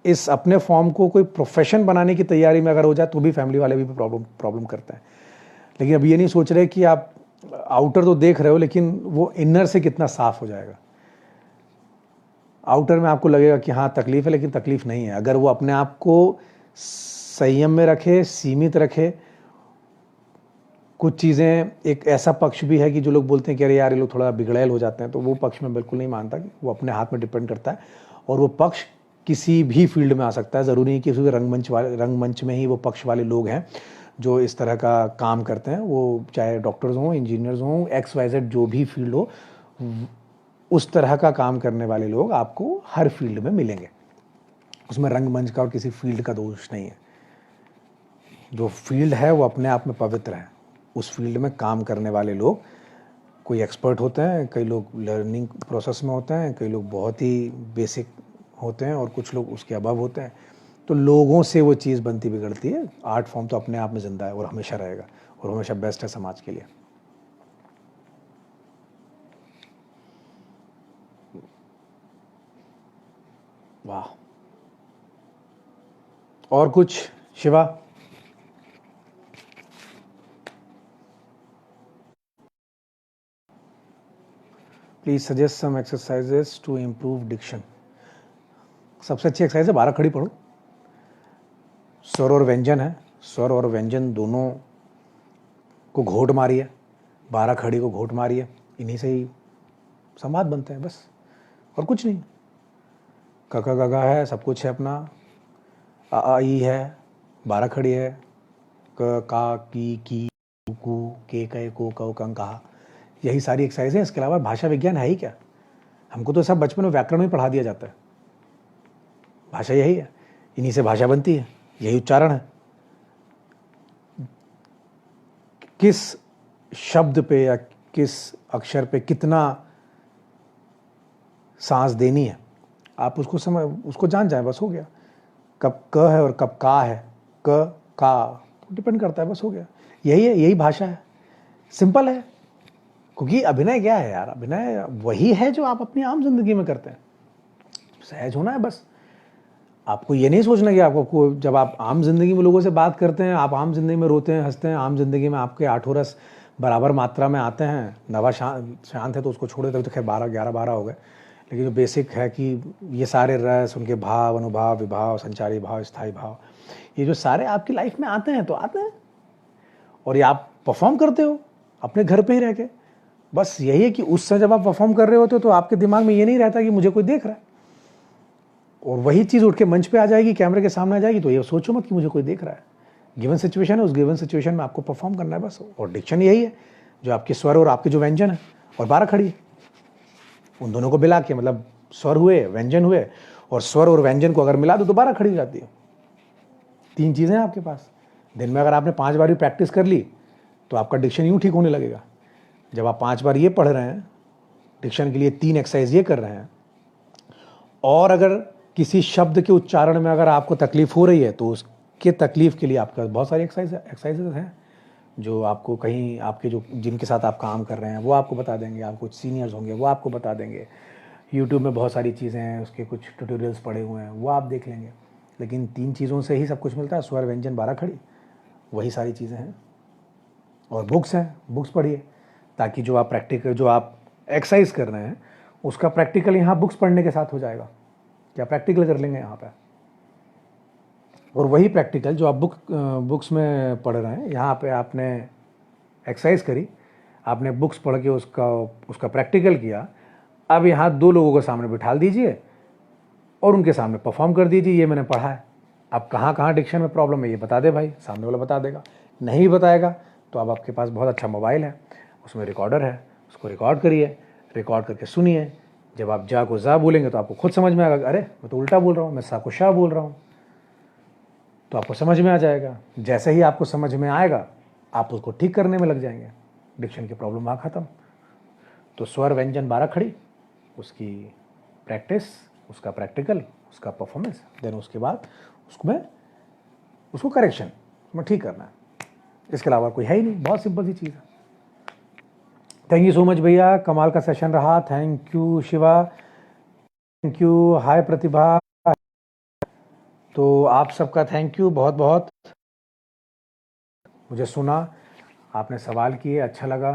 [SPEAKER 1] इस अपने फॉर्म को कोई प्रोफेशन बनाने की तैयारी में अगर हो जाए तो भी फैमिली वाले भी प्रॉब्लम करते हैं। लेकिन अब ये नहीं सोच रहे कि आप आउटर तो देख रहे हो, लेकिन वो इनर से कितना साफ हो जाएगा। आउटर में आपको लगेगा कि हाँ तकलीफ है, लेकिन तकलीफ नहीं है। अगर वो अपने आप को संयम में रखे, सीमित रखे। कुछ चीज़ें, एक ऐसा पक्ष भी है कि जो लोग बोलते हैं कि अरे यार ये लोग थोड़ा बिगड़ैल हो जाते हैं, तो वो पक्ष में बिल्कुल नहीं मानता कि वो अपने हाथ में डिपेंड करता है। और वो पक्ष किसी भी फील्ड में आ सकता है, ज़रूरी नहीं कि किसी रंगमंच में ही वो पक्ष वाले लोग हैं जो इस तरह का काम करते हैं। वो चाहे डॉक्टर्स हों, इंजीनियर्स हों, XYZ जो भी फील्ड हो, उस तरह का काम करने वाले लोग आपको हर फील्ड में मिलेंगे। उसमें रंगमंच का और किसी फील्ड का दोष नहीं है। जो फील्ड है वो अपने आप में पवित्र है। उस फील्ड में काम करने वाले लोग, कोई एक्सपर्ट होते हैं, कई लोग लर्निंग प्रोसेस में होते हैं, कई लोग बहुत ही बेसिक होते हैं, और कुछ लोग उसके अबव होते हैं। तो लोगों से वो चीज़ बनती बिगड़ती है। आर्ट फॉर्म तो अपने आप में ज़िंदा है और हमेशा रहेगा, और हमेशा बेस्ट है समाज के लिए। वाह। और कुछ Shiva? Please suggest some exercises to improve diction. सबसे अच्छी एक्सरसाइज है 12 खड़ी पढ़ो। स्वर और व्यंजन है, स्वर और व्यंजन दोनों को घोट मारिए, 12 खड़ी को घोट मारिए। इन्हीं से ही संवाद बनते हैं बस, और कुछ नहीं। क ख ग घ है, सब कुछ है अपना। अ आ ई है, 12 खड़ी है। क का की कू के कै को कौ कं कहा। यही सारी एक्सरसाइज है। इसके अलावा भाषा विज्ञान है ही क्या? हमको तो सब बचपन में व्याकरण में पढ़ा दिया जाता है। भाषा यही है, इन्हीं से भाषा बनती है, यही उच्चारण है। किस शब्द पे या किस अक्षर पे कितना सांस देनी है, आप उसको जान जाए, बस हो गया। कब क है और कब का है, क का डिपेंड करता है, बस हो गया। यही है, यही भाषा है। सिंपल है। क्योंकि अभिनय क्या है यार? अभिनय वही है जो आप अपनी आम जिंदगी में करते हैं। सहज होना है बस। आपको ये नहीं सोचना कि आपको, जब आप आम जिंदगी में लोगों से बात करते हैं, आप आम जिंदगी में रोते हैं, हंसते हैं, आम जिंदगी में आपके 8 रस बराबर मात्रा में आते हैं। नवा शांत है तो उसको छोड़ देते, तो खैर 11 हो गए। लेकिन जो बेसिक है कि ये सारे रस, उनके भाव, अनुभाव, विभाव, संचारी भाव, स्थायी भाव, ये जो सारे आपकी लाइफ में आते हैं तो आते हैं, और ये आप परफॉर्म करते हो अपने घर पे ही रह के। बस यही है कि उस समय जब आप परफॉर्म कर रहे होते हो तो आपके दिमाग में ये नहीं रहता कि मुझे कोई देख रहा है, और वही चीज़ उठ के मंच पे आ जाएगी, कैमरे के सामने आ जाएगी, तो ये सोचो मत कि मुझे कोई देख रहा है। गिवन सिचुएशन है, उस गिवन सिचुएशन में आपको परफॉर्म करना है बस। और डिक्शन यही है, जो आपके स्वर और आपके जो व्यंजन है, और 12 खड़ी है, उन दोनों को मिला के, मतलब स्वर हुए, व्यंजन हुए, और स्वर और व्यंजन को अगर मिला दो तो 12 खड़ी हो जाती है। 3 चीज़ें हैं आपके पास। दिन में अगर आपने 5 बार भी प्रैक्टिस कर ली तो आपका डिक्शन यूँ ठीक होने लगेगा। जब आप 5 बार ये पढ़ रहे हैं डिक्शन के लिए, 3 एक्सरसाइज ये कर रहे हैं, और अगर किसी शब्द के उच्चारण में अगर आपको तकलीफ हो रही है तो उसके तकलीफ के लिए आपके पास बहुत सारी एक्सरसाइजेज हैं, जो आपको कहीं आपके जो जिनके साथ आप काम कर रहे हैं वो आपको बता देंगे, आप कुछ सीनियर्स होंगे वो आपको बता देंगे। यूट्यूब में बहुत सारी चीज़ें हैं, उसके कुछ ट्यूटोरियल्स पड़े हुए हैं, वो आप देख लेंगे। लेकिन 3 चीज़ों से ही सब कुछ मिलता है, स्वर, व्यंजन, 12 खड़ी, वही सारी चीज़ें हैं। और बुक्स हैं, बुक्स पढ़िए, ताकि जो आप एक्सरसाइज कर रहे हैं उसका प्रैक्टिकल यहाँ बुक्स पढ़ने के साथ हो जाएगा। क्या प्रैक्टिकल कर लेंगे यहाँ पे, और वही प्रैक्टिकल जो आप बुक्स में पढ़ रहे हैं, यहाँ पे आपने एक्सरसाइज करी, आपने बुक्स पढ़ के उसका प्रैक्टिकल किया। अब यहाँ 2 लोगों को सामने बिठा दीजिए, और उनके सामने परफॉर्म कर दीजिए, ये मैंने पढ़ा है। अब कहाँ कहाँ डिक्शन में प्रॉब्लम है ये बता दे भाई, सामने वाला बता देगा। नहीं बताएगा तो अब आपके पास बहुत अच्छा मोबाइल है, उसमें रिकॉर्डर है, उसको रिकॉर्ड करिए, रिकॉर्ड करके सुनिए। जब आप जा को जा बोलेंगे तो आपको खुद समझ में आएगा, अरे मैं तो उल्टा बोल रहा हूँ, मैं सा को शाह बोल रहा हूँ, तो आपको समझ में आ जाएगा। जैसे ही आपको समझ में आएगा आप उसको ठीक करने में लग जाएंगे, डिक्शन की प्रॉब्लम वहाँ ख़त्म। तो स्वर व्यंजन 12 खड़ी, उसकी प्रैक्टिस, उसका प्रैक्टिकल, उसका परफॉर्मेंस, देन उसके बाद उसको करेक्शन में ठीक करना है। इसके अलावा कोई है ही नहीं, बहुत सिंपल सी चीज़ है। थैंक यू सो मच भैया, कमाल का सेशन रहा। Thank you Shiva, thank you, hi Pratibha. तो आप सबका थैंक यू बहुत बहुत। मुझे सुना, आपने सवाल किए, अच्छा लगा।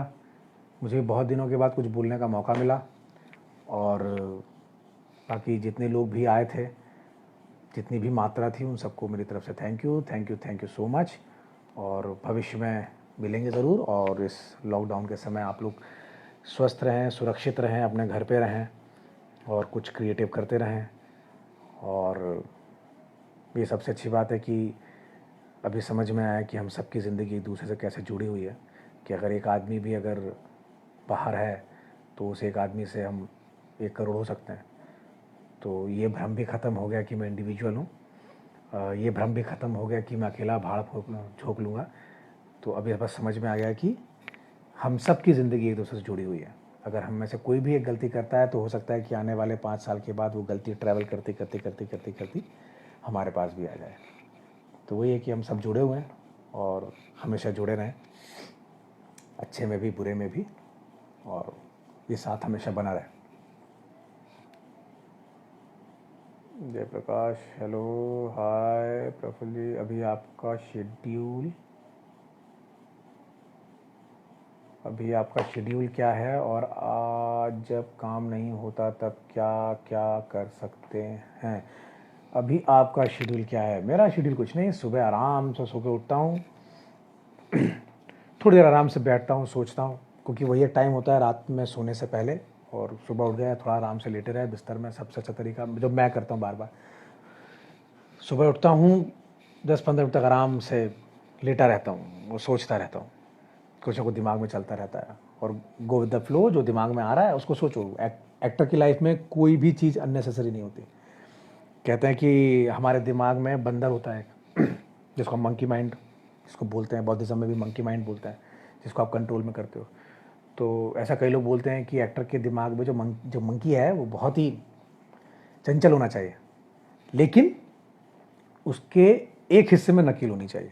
[SPEAKER 1] मुझे बहुत दिनों के बाद कुछ बोलने का मौका मिला। और बाकी जितने लोग भी आए थे, जितनी भी मात्रा थी, उन सबको मेरी तरफ से thank you, thank you, thank you so much. और भविष्य में मिलेंगे ज़रूर। और इस लॉकडाउन के समय आप लोग स्वस्थ रहें, सुरक्षित रहें, अपने घर पे रहें और कुछ क्रिएटिव करते रहें। और ये सबसे अच्छी बात है कि अभी समझ में आया कि हम सबकी ज़िंदगी एक दूसरे से कैसे जुड़ी हुई है, कि अगर एक आदमी भी अगर बाहर है तो उस एक आदमी से हम 1 करोड़ हो सकते हैं। तो ये भ्रम भी ख़त्म हो गया कि मैं इंडिविजुअल हूँ, ये भ्रम भी ख़त्म हो गया कि मैं अकेला भाड़ झोंक लूँगा। तो अभी बस समझ में आ गया कि हम सब की ज़िंदगी एक दूसरे से जुड़ी हुई है। अगर हम में से कोई भी एक गलती करता है तो हो सकता है कि आने वाले 5 साल के बाद वो गलती ट्रैवल करती करती करती करती करती हमारे पास भी आ जाए। तो वही है कि हम सब जुड़े हुए हैं और हमेशा जुड़े रहें, अच्छे में भी बुरे में भी, और ये साथ हमेशा बना रहे। जयप्रकाश हेलो, हाय प्रफुल्ल जी, अभी आपका शेड्यूल क्या है, और आज जब काम नहीं होता तब क्या क्या कर सकते हैं? अभी आपका शेड्यूल क्या है? मेरा शेड्यूल कुछ नहीं, सुबह आराम से सो के उठता हूँ, थोड़ी देर आराम से बैठता हूँ, सोचता हूँ, क्योंकि वही टाइम होता है रात में सोने से पहले, और सुबह उठ गया थोड़ा आराम से लेटे रहे बिस्तर में। सबसे अच्छा तरीका जो मैं करता हूँ, बार बार सुबह उठता हूँ, 10-15 मिनट तक आराम से लेटा रहता हूँ, वो सोचता रहता हूँ, कुछ ना कुछ दिमाग में चलता रहता है। और गो विद द फ्लो, जो दिमाग में आ रहा है उसको सोचो। एक्टर की लाइफ में कोई भी चीज़ अननेसेसरी नहीं होती। कहते हैं कि हमारे दिमाग में बंदर होता है जिसको हम मंकी माइंड जिसको बोलते हैं, बौद्धिज्म में भी मंकी माइंड बोलते हैं, जिसको आप कंट्रोल में करते हो। तो ऐसा कई लोग बोलते हैं कि एक्टर के दिमाग में जो मंकी है वो बहुत ही चंचल होना चाहिए, लेकिन उसके एक हिस्से में नकील होनी चाहिए,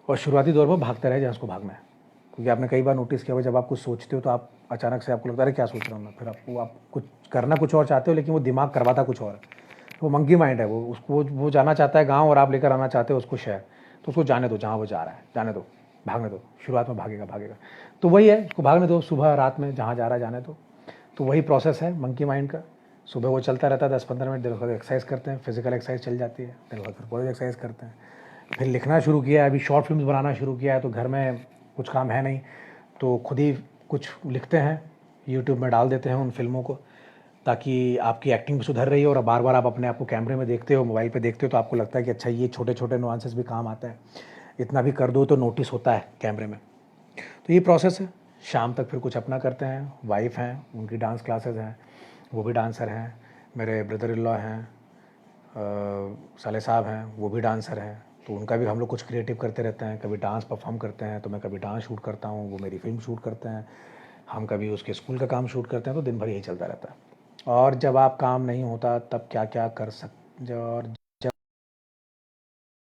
[SPEAKER 1] और शुरुआती दौर में भागता रहे जहाँ उसको भागना है। क्योंकि आपने कई बार नोटिस किया होगा, जब आप कुछ सोचते हो तो आप अचानक से आपको लगता है क्या सोच रहा हूँ मैं, फिर आप कुछ करना कुछ और चाहते हो, लेकिन वो दिमाग करवाता कुछ और है। वो मंकी माइंड है, वो उसको वो जाना चाहता है गाँव, और आप लेकर आना चाहते हो उसको शहर। तो उसको जाने दो, जहाँ वो जा रहा है जाने दो, भागने दो। शुरुआत में भागेगा, तो वही है, उसको भागने दो, सुबह रात में जहाँ जा रहा है जाने दो। तो वही प्रोसेस है मंकी माइंड का। सुबह वो चलता रहता है 10-15 मिनट, दिन भर एक्सरसाइज करते हैं, फिजिकल एक्सरसाइज चल जाती है, दिन भर फिर बॉडी एक्सरसाइज करते हैं। फिर लिखना शुरू किया है, अभी शॉर्ट फिल्म्स बनाना शुरू किया है, तो घर में कुछ काम है नहीं तो खुद ही कुछ लिखते हैं, यूट्यूब में डाल देते हैं उन फिल्मों को, ताकि आपकी एक्टिंग भी सुधर रही है। और बार बार आप अपने आप को कैमरे में देखते हो, मोबाइल पे देखते हो, तो आपको लगता है कि अच्छा ये छोटे छोटे नुआंसेस भी काम आता है, इतना भी कर दो तो नोटिस होता है कैमरे में। तो ये प्रोसेस है। शाम तक फिर कुछ अपना करते हैं। वाइफ हैं, उनकी डांस क्लासेस हैं, वो भी डांसर हैं। मेरे ब्रदर इन लॉ हैं, साले साहब हैं, वो भी डांसर हैं, तो उनका भी हम लोग कुछ क्रिएटिव करते रहते हैं। कभी डांस परफॉर्म करते हैं तो मैं कभी डांस शूट करता हूँ, वो मेरी फिल्म शूट करते हैं, हम कभी उसके स्कूल का काम शूट करते हैं। तो दिन भर यही चलता रहता है। और जब आप काम नहीं होता तब क्या क्या कर सकते, और जब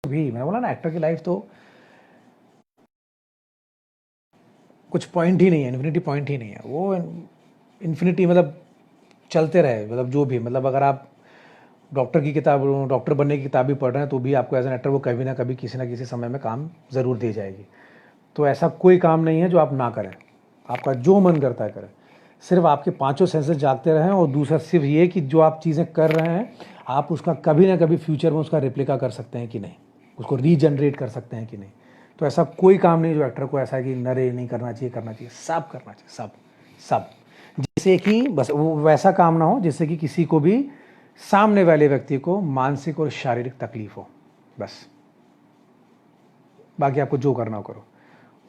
[SPEAKER 1] भी मैंने बोला ना, एक्टर की लाइफ तो कुछ पॉइंट ही नहीं है, इन्फिनिटी पॉइंट ही नहीं है। वो इन्फिनिटी मतलब चलते रहे, मतलब जो भी, मतलब अगर आप डॉक्टर की किताब, डॉक्टर बनने की किताब भी पढ़ रहे हैं तो भी आपको एज एन एक्टर वो कभी ना कभी किसी ना किसी समय में काम ज़रूर दी जाएगी। तो ऐसा कोई काम नहीं है जो आप ना करें, आपका जो मन करता है करें। सिर्फ आपके पांचों सेंसेस जागते रहें, और दूसरा सिर्फ ये कि जो आप चीज़ें कर रहे हैं आप उसका कभी ना कभी फ्यूचर में उसका रेप्लिका कर सकते हैं कि नहीं, उसको रीजनरेट कर सकते हैं कि नहीं। तो ऐसा कोई काम नहीं जो एक्टर को ऐसा है कि नरे नहीं करना चाहिए, करना चाहिए, सब करना चाहिए, सब सब, जिससे कि बस वो वैसा काम ना हो जिससे कि किसी को भी सामने वाले व्यक्ति को मानसिक और शारीरिक तकलीफ हो, बस। बाकी आपको जो करना हो करो।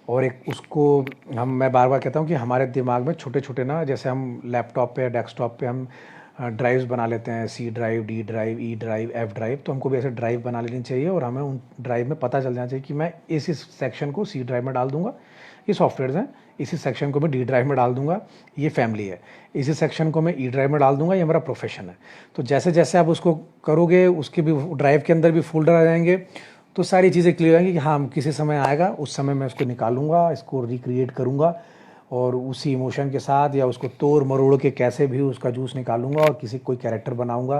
[SPEAKER 1] और एक उसको मैं बार बार कहता हूँ कि हमारे दिमाग में छोटे छोटे ना, जैसे हम लैपटॉप पे या डेस्कटॉप पे हम ड्राइव्स बना लेते हैं, C drive, D drive, E drive, F drive, तो हमको भी ऐसे ड्राइव बना लेनी चाहिए और हमें उन ड्राइव में पता चल जाना चाहिए कि मैं इस सेक्शन को सी ड्राइव में डाल दूंगा, ये सॉफ्टवेयर हैं, इसी सेक्शन को मैं डी ड्राइव में डाल दूंगा, ये फैमिली है, इसी सेक्शन को मैं ई ड्राइव में डाल दूंगा, ये मेरा प्रोफेशन है। तो जैसे जैसे आप उसको करोगे, उसके भी ड्राइव के अंदर भी फोल्डर आ जाएंगे, तो सारी चीज़ें क्लियर आएंगी कि हाँ, किसी समय आएगा, उस समय मैं उसको निकालूंगा, इसको रिक्रिएट करूँगा और उसी इमोशन के साथ या उसको तोड़ मरोड़ के कैसे भी उसका जूस निकालूंगा और कोई कैरेक्टर बनाऊंगा,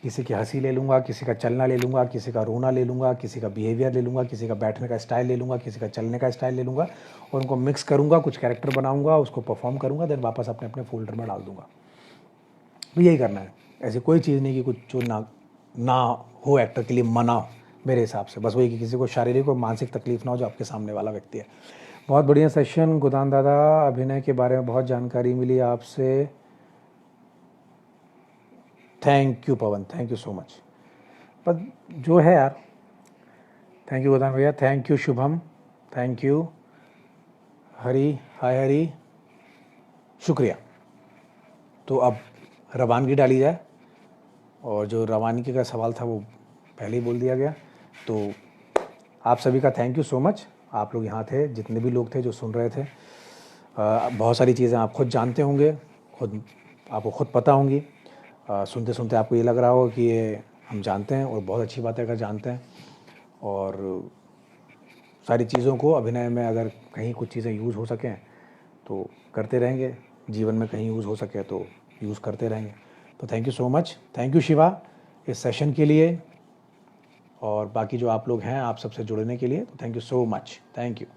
[SPEAKER 1] किसी की हंसी ले लूँगा, किसी का चलना ले लूँगा, किसी का रोना ले लूँगा, किसी का बिहेवियर ले लूँगा, किसी का बैठने का स्टाइल ले लूँगा, किसी का चलने का स्टाइल ले लूँगा और उनको मिक्स करूँगा, कुछ कैरेक्टर बनाऊँगा, उसको परफॉर्म करूँगा, देन वापस अपने अपने फोल्डर में डाल दूँगा। तो यही करना है। ऐसी कोई चीज़ नहीं कि कुछ जो ना हो एक्टर के लिए मना हो, मेरे हिसाब से बस वही कि किसी को शारीरिक और मानसिक तकलीफ ना हो जो आपके सामने वाला व्यक्ति है। बहुत बढ़िया सेशन गोदान दादा, अभिनय के बारे में बहुत जानकारी मिली आपसे। Thank you Pawan, thank you so much. पर जो है यार, थैंक यू गोदान भैया, thank you Shubham, thank you Hari, hi Hari, शुक्रिया। तो अब रवानगी डाली जाए, और जो रवानगी का सवाल था वो पहले ही बोल दिया गया। तो आप सभी का थैंक यू सो मच। आप लोग यहाँ थे, जितने भी लोग थे जो सुन रहे थे। बहुत सारी चीज़ें आप खुद जानते होंगे, आपको खुद पता होंगी। सुनते सुनते आपको ये लग रहा होगा कि ये हम जानते हैं, और बहुत अच्छी बात है अगर जानते हैं। और सारी चीज़ों को अभिनय में अगर कहीं कुछ चीज़ें यूज़ हो सकें तो करते रहेंगे, जीवन में कहीं यूज़ हो सके तो यूज़ करते रहेंगे। तो thank you so much, thank you Shiva इस सेशन के लिए, और बाकी जो आप लोग हैं आप सबसे जुड़ने के लिए। तो thank you so much, thank you.